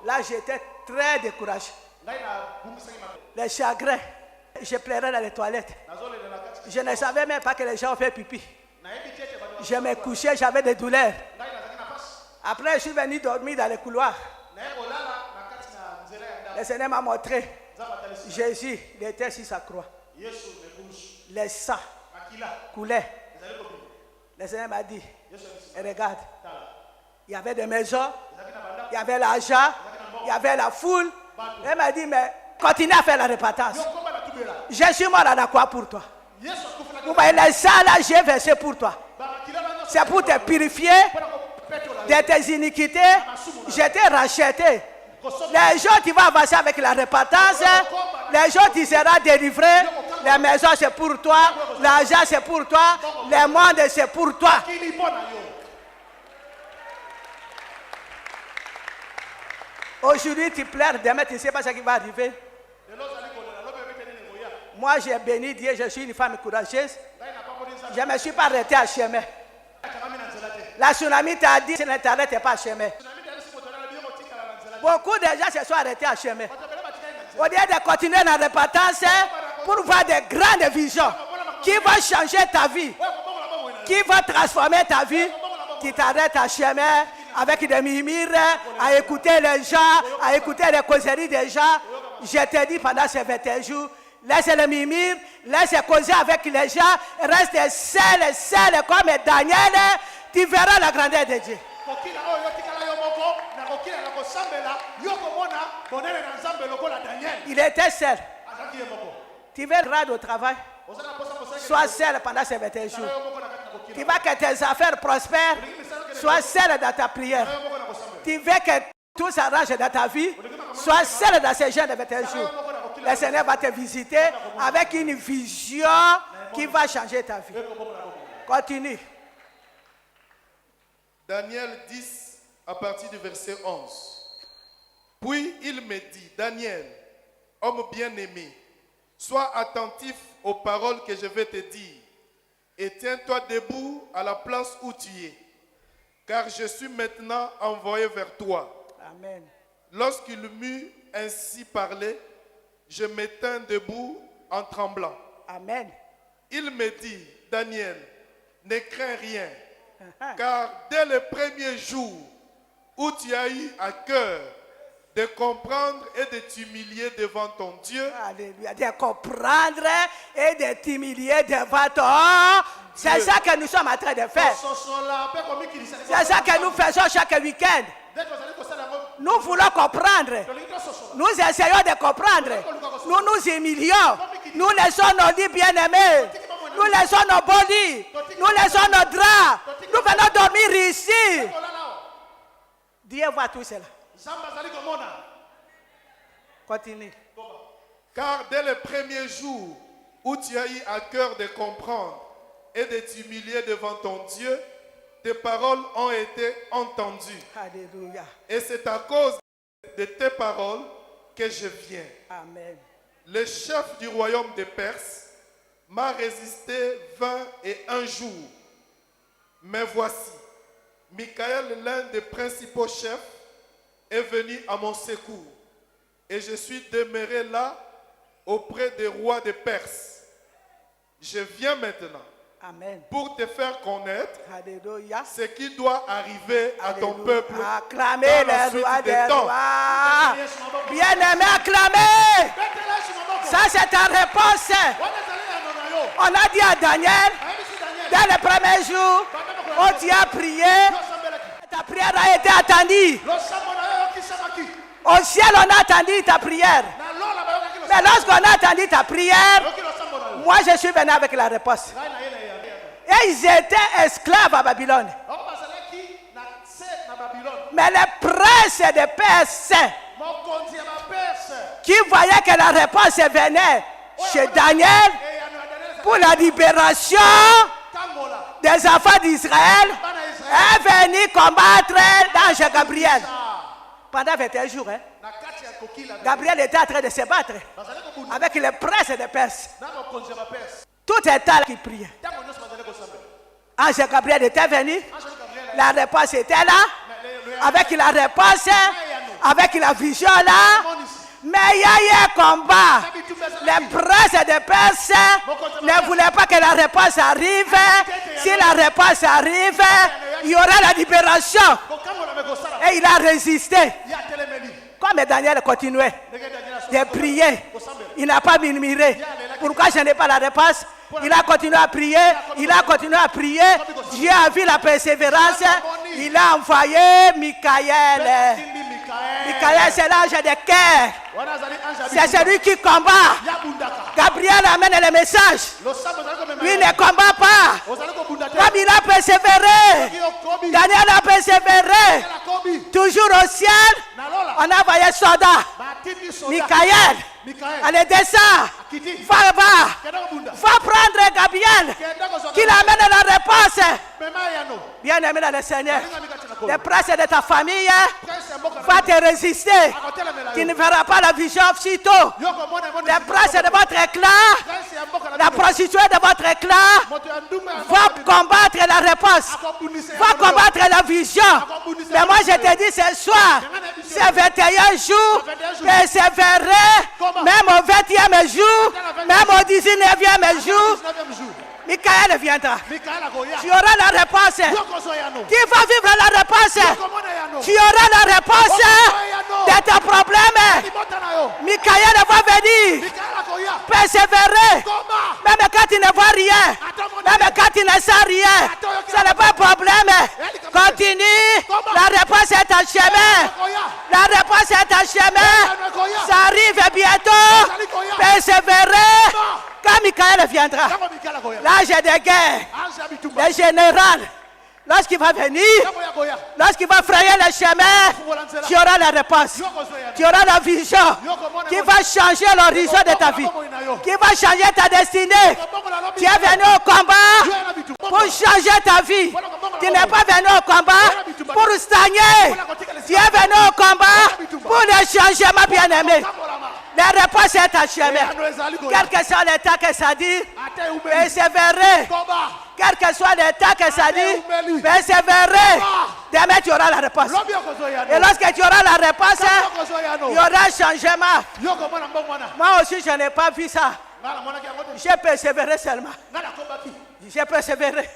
Là, j'étais très découragé. Les chagrins. Je pleurais dans les toilettes. Je ne savais même pas que les gens ont fait pipi. Je me couchais, j'avais des douleurs. Après, je suis venu dormir dans les couloirs. Le Seigneur m'a montré Jésus, il était sur sa croix. Les sangs coulaient. Le Seigneur m'a dit, regarde, il y avait des maisons, il y avait l'argent, il y avait la foule. Il m'a dit, mais continue à faire la repentance. Je suis mort à la croix pour toi. Vous voyez, les sangs là, j'ai versé pour toi. C'est pour te purifier de tes iniquités. Je t'ai racheté. Les jours tu vas avancer avec la repentance, les jours tu seras délivré. Les maisons c'est pour toi, l'argent c'est pour toi, le monde c'est pour toi. Aujourd'hui tu pleures, demain tu ne sais pas ce qui va arriver. Moi j'ai béni Dieu, je suis une femme courageuse. Je ne me suis pas arrêté à chemin. La tsunami t'a dit, tu ne t'arrêtes pas à chemin. Beaucoup de gens se sont arrêtés à chemin. Au lieu de continuer la repentance pour voir des grandes visions qui vont changer ta vie, qui vont transformer ta vie, tu t'arrêtes à chemin avec des murmures, à écouter les gens, à écouter les causeries des gens. Je t'ai dit pendant ces 21 jours, laisse les murmures, laisse causer avec les gens, reste seul comme Daniel, tu verras la grandeur de Dieu. Il était seul. Tu veux rendre au travail, sois seul pendant ces 21 jours. Tu veux que tes affaires prospèrent, sois seul dans ta prière. Tu veux que tout s'arrange dans ta vie, sois seul dans ces jeûnes de 21 jours. Le Seigneur va te visiter avec une vision qui va changer ta vie. Continue. Daniel 10 à partir du verset 11. Puis il me dit, Daniel, homme bien-aimé, sois attentif aux paroles que je vais te dire et tiens-toi debout à la place où tu es, car je suis maintenant envoyé vers toi. Amen. Lorsqu'il m'eut ainsi parlé, je me tins debout en tremblant. Amen. Il me dit, Daniel, ne crains rien, car dès le premier jour où tu as eu à cœur de comprendre et de t'humilier devant ton Dieu. Alléluia. De comprendre et de t'humilier devant ton... C'est ça que nous sommes en train de faire. C'est ça que nous faisons chaque week-end. Nous voulons comprendre. Nous essayons de comprendre. Nous nous humilions. Nous laissons nos lits bien-aimés. Nous laissons nos beaux lits. Nous laissons nos draps. Nous venons dormir ici. Dieu voit tout cela. Continue. Car dès le premier jour où tu as eu à cœur de comprendre et de t'humilier devant ton Dieu, tes paroles ont été entendues. Alléluia. Et c'est à cause de tes paroles que je viens. Amen. Le chef du royaume de Perse m'a résisté 21 jours. Mais voici, Michael, l'un des principaux chefs, est venu à mon secours. Et je suis demeuré là auprès des rois de Perse. Je viens maintenant Amen. pour te faire connaître Alléluia. ce qui doit arriver à ton peuple. Acclamez dans la les suite rois des des temps. rois. Bien-aimé, acclamez. Ça, c'est ta réponse. On a dit à Daniel, dès le premier jour, où tu as prié, ta prière a été attendue. Au ciel, on a attendu ta prière. Mais lorsqu'on a attendu ta prière, moi, je suis venu avec la réponse. Et ils étaient esclaves à Babylone. Mais les princes de Perse, qui voyaient que la réponse venait chez Daniel pour la libération des enfants d'Israël, est venu combattre l'ange Gabriel. Pendant 21 jours, Gabriel était en train de se battre avec les princes de Perse. Tout est là qui priait. Ange Gabriel était venu, la réponse était là, avec la réponse, avec la vision là. Mais il y a eu un combat. Les princes de Perse ne voulaient pas que la réponse arrive. Si la réponse arrive, il y aura la libération. Et il a résisté. Comme Daniel continuait de prier, il n'a pas murmuré. Pourquoi je n'ai pas la réponse? Il a continué à prier, il a continué à prier. Dieu a vu la persévérance. Il a envoyé Michael. Michael, c'est l'ange de cœur. C'est celui qui combat. Gabriel amène le message. Lui ne combat pas. Comme il a persévéré, Daniel a persévéré. Toujours au ciel, on a envoyé soldat. Michael, allez descends. Va prendre Gabriel, qu'il amène la réponse. Bien aimé dans le Seigneur, les princes de ta famille va te résister. Tu ne verras pas la vision sitôt. Les princes de votre éclat, la prostituée de votre éclat va combattre la réponse, va combattre la vision. Mais moi je te dis ce soir, c'est 21 jours, persévérer, même au 20e jour, même au 19e jour. Michael viendra. Tu auras la réponse. Qui va vivre la réponse? Tu auras la réponse de ton problème. Michael va venir. Persévérer. Même quand tu ne vois rien. Même quand tu ne sens rien. Ce n'est pas un problème. Continue. La réponse est en chemin. La réponse est en chemin. Ça arrive bientôt. Persévérer. Quand Michael viendra, l'ange de guerre, le général, lorsqu'il va venir, lorsqu'il va frayer le chemin, tu auras la réponse. Tu auras la vision qui va changer l'horizon de ta vie, qui va changer ta destinée. Tu es venu au combat pour changer ta vie. Tu n'es pas venu au combat pour stagner. Tu es venu au combat pour le changement, bien-aimé. La réponse est en chemin. Quel que soit le temps que ça dit, persévérer. Quel que soit le temps que ça dit, persévérer. Demain, tu auras la réponse. Et lorsque tu auras la réponse, il y aura un changement. Moi aussi, je n'ai pas vu ça. J'ai persévéré seulement. J'ai persévéré.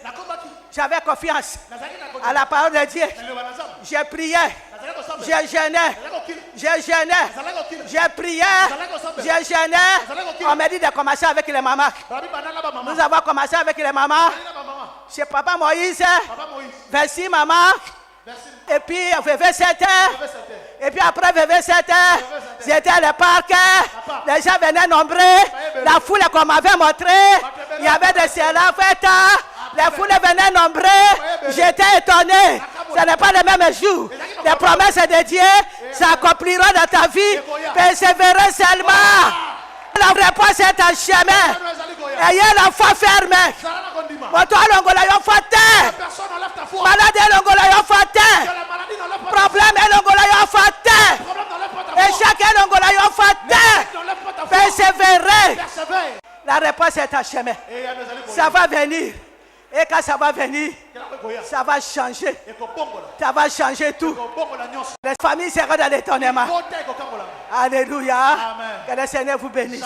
J'avais confiance à la parole de Dieu. J'ai prié. J'ai jeûné. J'ai jeûné. J'ai prié. J'ai jeûné. On m'a dit de commencer avec les mamans. Nous avons commencé avec les mamans. Chez Papa Moïse. Versi maman. Et puis, vers 7 heures. Et puis après, vers 7 heures, c'était le parc. Les gens venaient nombreux. La foule qu'on m'avait montré. Il y avait des ciels en fait. Les foules venaient nombreux. J'étais étonné. Ce n'est pas le même jour. Les promesses de Dieu s'accompliront dans ta vie. Persévérez seulement. La réponse est en chemin. Ayez la foi ferme. Moto longola yo fate. Malade longola yo fate. Problème longola yo fate. Échec longola yo fate. Persévérez. La réponse est en chemin. Ça va venir. Et quand ça va venir, ça va changer. Ça va changer tout. Les familles seront dans l'étonnement. Alléluia. Que le Seigneur vous bénisse.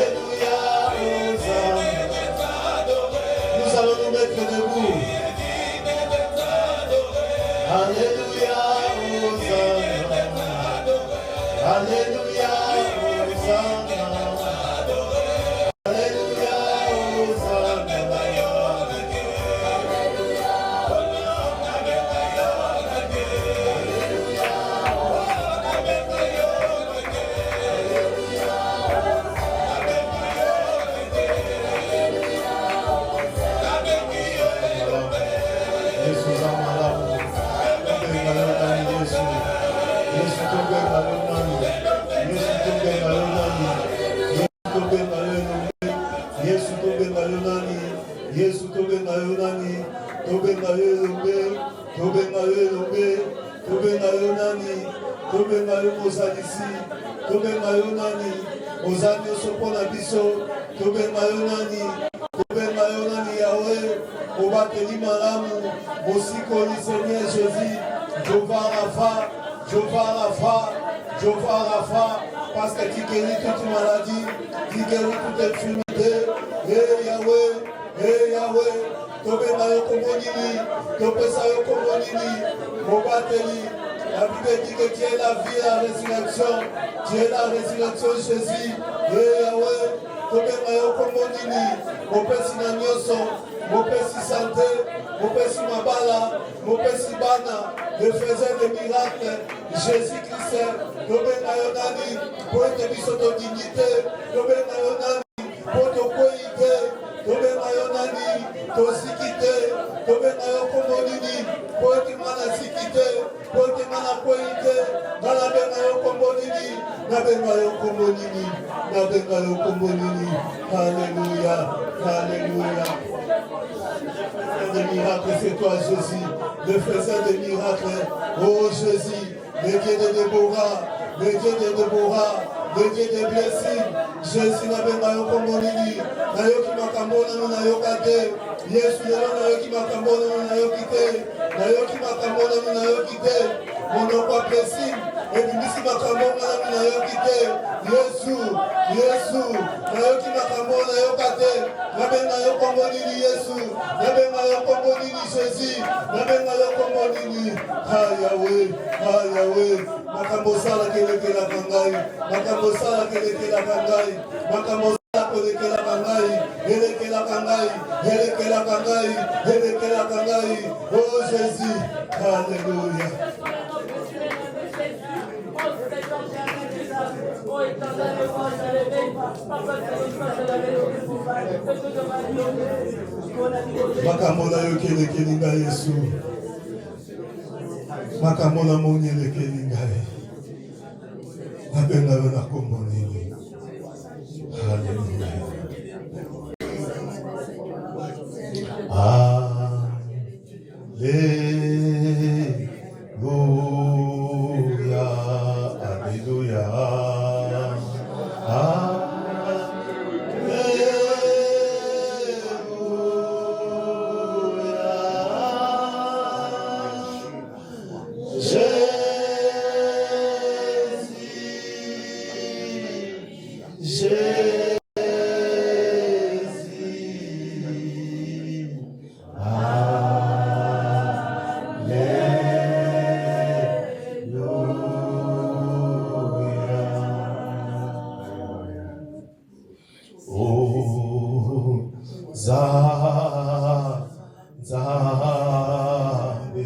Alléluia, Hosanna. Nous allons nous mettre debout. Alléluia, Hosanna. Alléluia, Hosanna. Alléluia, Hosanna. Yesu tobenga yo nani, tobenga yo lobe, tobenga yo lobe, tobenga yo nani, tobenga yo mosalisi, tobenga yo nani, ozani osopona biso, tobenga yo nani Yahweh, obateli malamu, mosikoli Seigneur Jésus, Jehovah Rapha, parce que tu guéris toute maladie, tu guéris toute infirmité, Hey Yahweh, tobenga yo komonini, topesa yo komonini, mobateli. La Bible dit que tu es la vie et la résurrection, tu es la résurrection Jésus. Hey Yahweh, tobenga yo komonini, mopesi na nyonso, mopesi santé, mopesi mabala, mopesi bana, le faiseur de miracles, Jésus-Christ, tobenga yo nani, pour être biso de dignité, tobenga yo nani, pour te koyite. Tobenga yo nani, tosikite, tobenga yo komonini, poeti mana sikite, poeti mana koite, nala benga yo komonini, nabenga yo komonini, nabenga yo komonini. Alléluia, alléluia. Des miracles, c'est toi Jésus, le faiseur des miracles. Oh Jésus, le Dieu de Déborah, le Dieu de Déborah, le Dieu des blessings. Jésus nabenga yo komonini, nayoki makambo nanu nayokate. Yesu lelo nayoki makambo nanu nayokite, nayoki makambo nanu nayokite. Monoko blessing, ebimisi makambo nanu nayokite. Yesu, nayoki makambo nayokate. Nabenga yo komonini Yesu, nabenga yo komonini Jésus, nabenga yo komonini. Yahweh, makambo sala kelekela kangai, makambo sala kelekela kangai, makambo sala kelekela kangai, kelekela kangai. Oh Jésus, alléluia. Makambo na yo kelekeli ngai Yesu. Makambo na moni elekeli ngai. Nabenga yo na kombo nini. Alléluia. Alléluia. Nzambe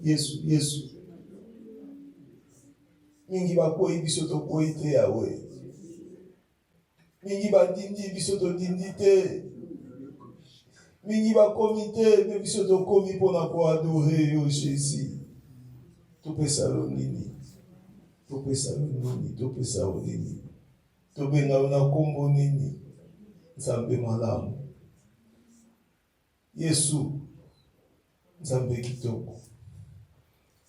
Jésus, Yesu. Mingi bakoyi biso to koyi te Yahweh. Mingi badindi biso to dindi te. Mingi bakomi te, mais biso to komi pona ko adorer yo Jésus. topesa yo nini, topesa yo nini, topesa yo nini, tobenga yo na kombo nini, Nzambe malamu. Yesu, Nzambe kitoko,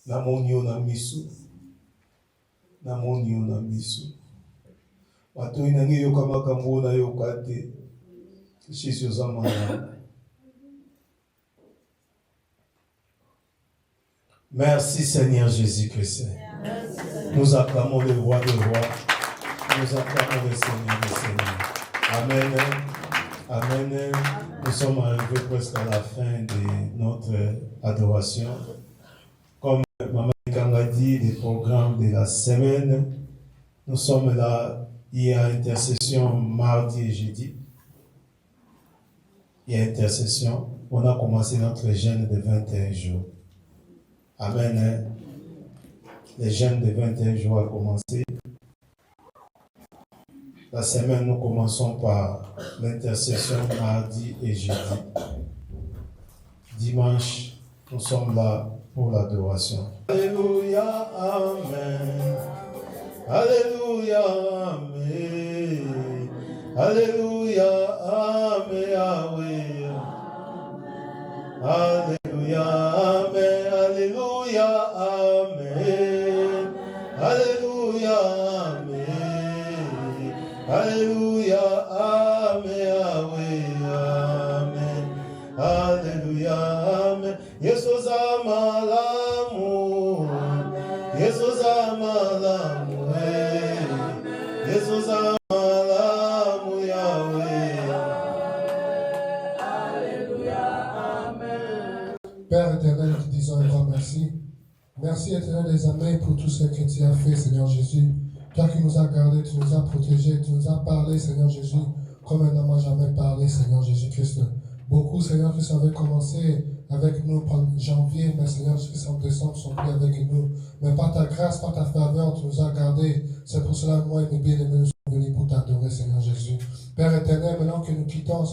namoni yo na miso, namoni yo na miso. Matoi nangi yoka makambo na yoka te, Jésus oza malamu. Merci Seigneur Jésus-Christ. Nous acclamons le roi des rois. Nous acclamons le Seigneur des seigneurs. Amen. Amen. Nous sommes arrivés presque à la fin de notre adoration. Comme Maman Kanga dit, les programmes de la semaine, nous sommes là. Il y a intercession mardi et jeudi. Il y a intercession. On a commencé notre jeûne de 21 jours. Amen. Le jeûne de 21 jours a commencé. La semaine, nous commençons par l'intercession mardi et jeudi. Dimanche, nous sommes là pour l'adoration. Alléluia, Amen. Alléluia, Amen. Alléluia, Amen, Yahweh. Alléluia, Amen. Alléluia, Amen. Alléluia, Amen. Alléluia, Amen, Yahweh. Amen. Alléluia, Amen. Yesus amalamu. Yesus amalamu. Yesus amalamu, Yahweh. Alléluia, Amen. Père éternel, nous te disons un grand merci. Merci éternel des amis pour tout ce que tu as fait, Seigneur Jésus. Toi qui nous as gardés, tu nous as protégés, tu nous as parlé, Seigneur Jésus, comme un homme n'a jamais parlé, Seigneur Jésus-Christ. Beaucoup, Seigneur, qui avaient commencé avec nous en janvier, mais Seigneur Jésus-Christ en décembre sont plus avec nous. Mais par ta grâce, par ta faveur, tu nous as gardés. C'est pour cela que moi et mes bien-aimés nous sommes venus pour t'adorer, Seigneur Jésus. Père éternel, maintenant que nous quittons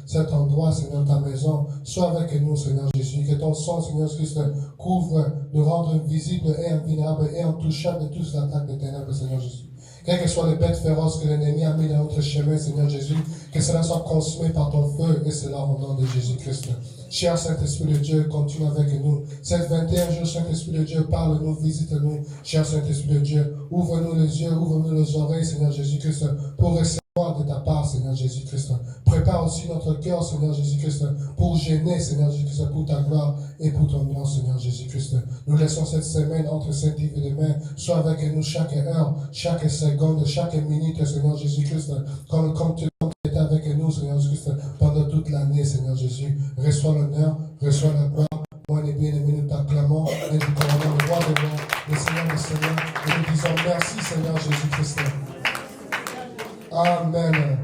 cet endroit, Seigneur, ta maison, sois avec nous, Seigneur Jésus. Que ton sang, Seigneur Jésus-Christ, couvre, nous rendre invisibles et invulnérables et intouchables de toutes les attaques des ténèbres, Seigneur Jésus. Quelles que soient les bêtes féroces que l'ennemi a mis dans notre chemin, Seigneur Jésus, que cela soit consumé par ton feu, et cela au nom de Jésus-Christ. Cher Saint-Esprit de Dieu, continue avec nous. Cette 21 jours, Saint-Esprit de Dieu, parle-nous, visite-nous. Cher Saint-Esprit de Dieu, ouvre-nous les yeux, ouvre-nous les oreilles, Seigneur Jésus-Christ, pour recevoir de ta part, Seigneur Jésus-Christ. Prépare aussi notre cœur, Seigneur Jésus-Christ, pour gêner, Seigneur Jésus-Christ, pour ta gloire et pour ton nom, Seigneur Jésus-Christ. Nous laissons cette semaine entre cette et demain. Sois avec nous chaque heure, chaque seconde, chaque minute, Seigneur Jésus-Christ, comme tu es avec nous, Seigneur Jésus-Christ, pendant toute l'année, Seigneur Jésus. Reçois l'honneur, reçois la gloire. Moi, les bien-aimés, nous t'acclamons et nous commandons le roi de rois, le Seigneur des seigneurs, et nous disons merci, Seigneur Jésus-Christ. Amen.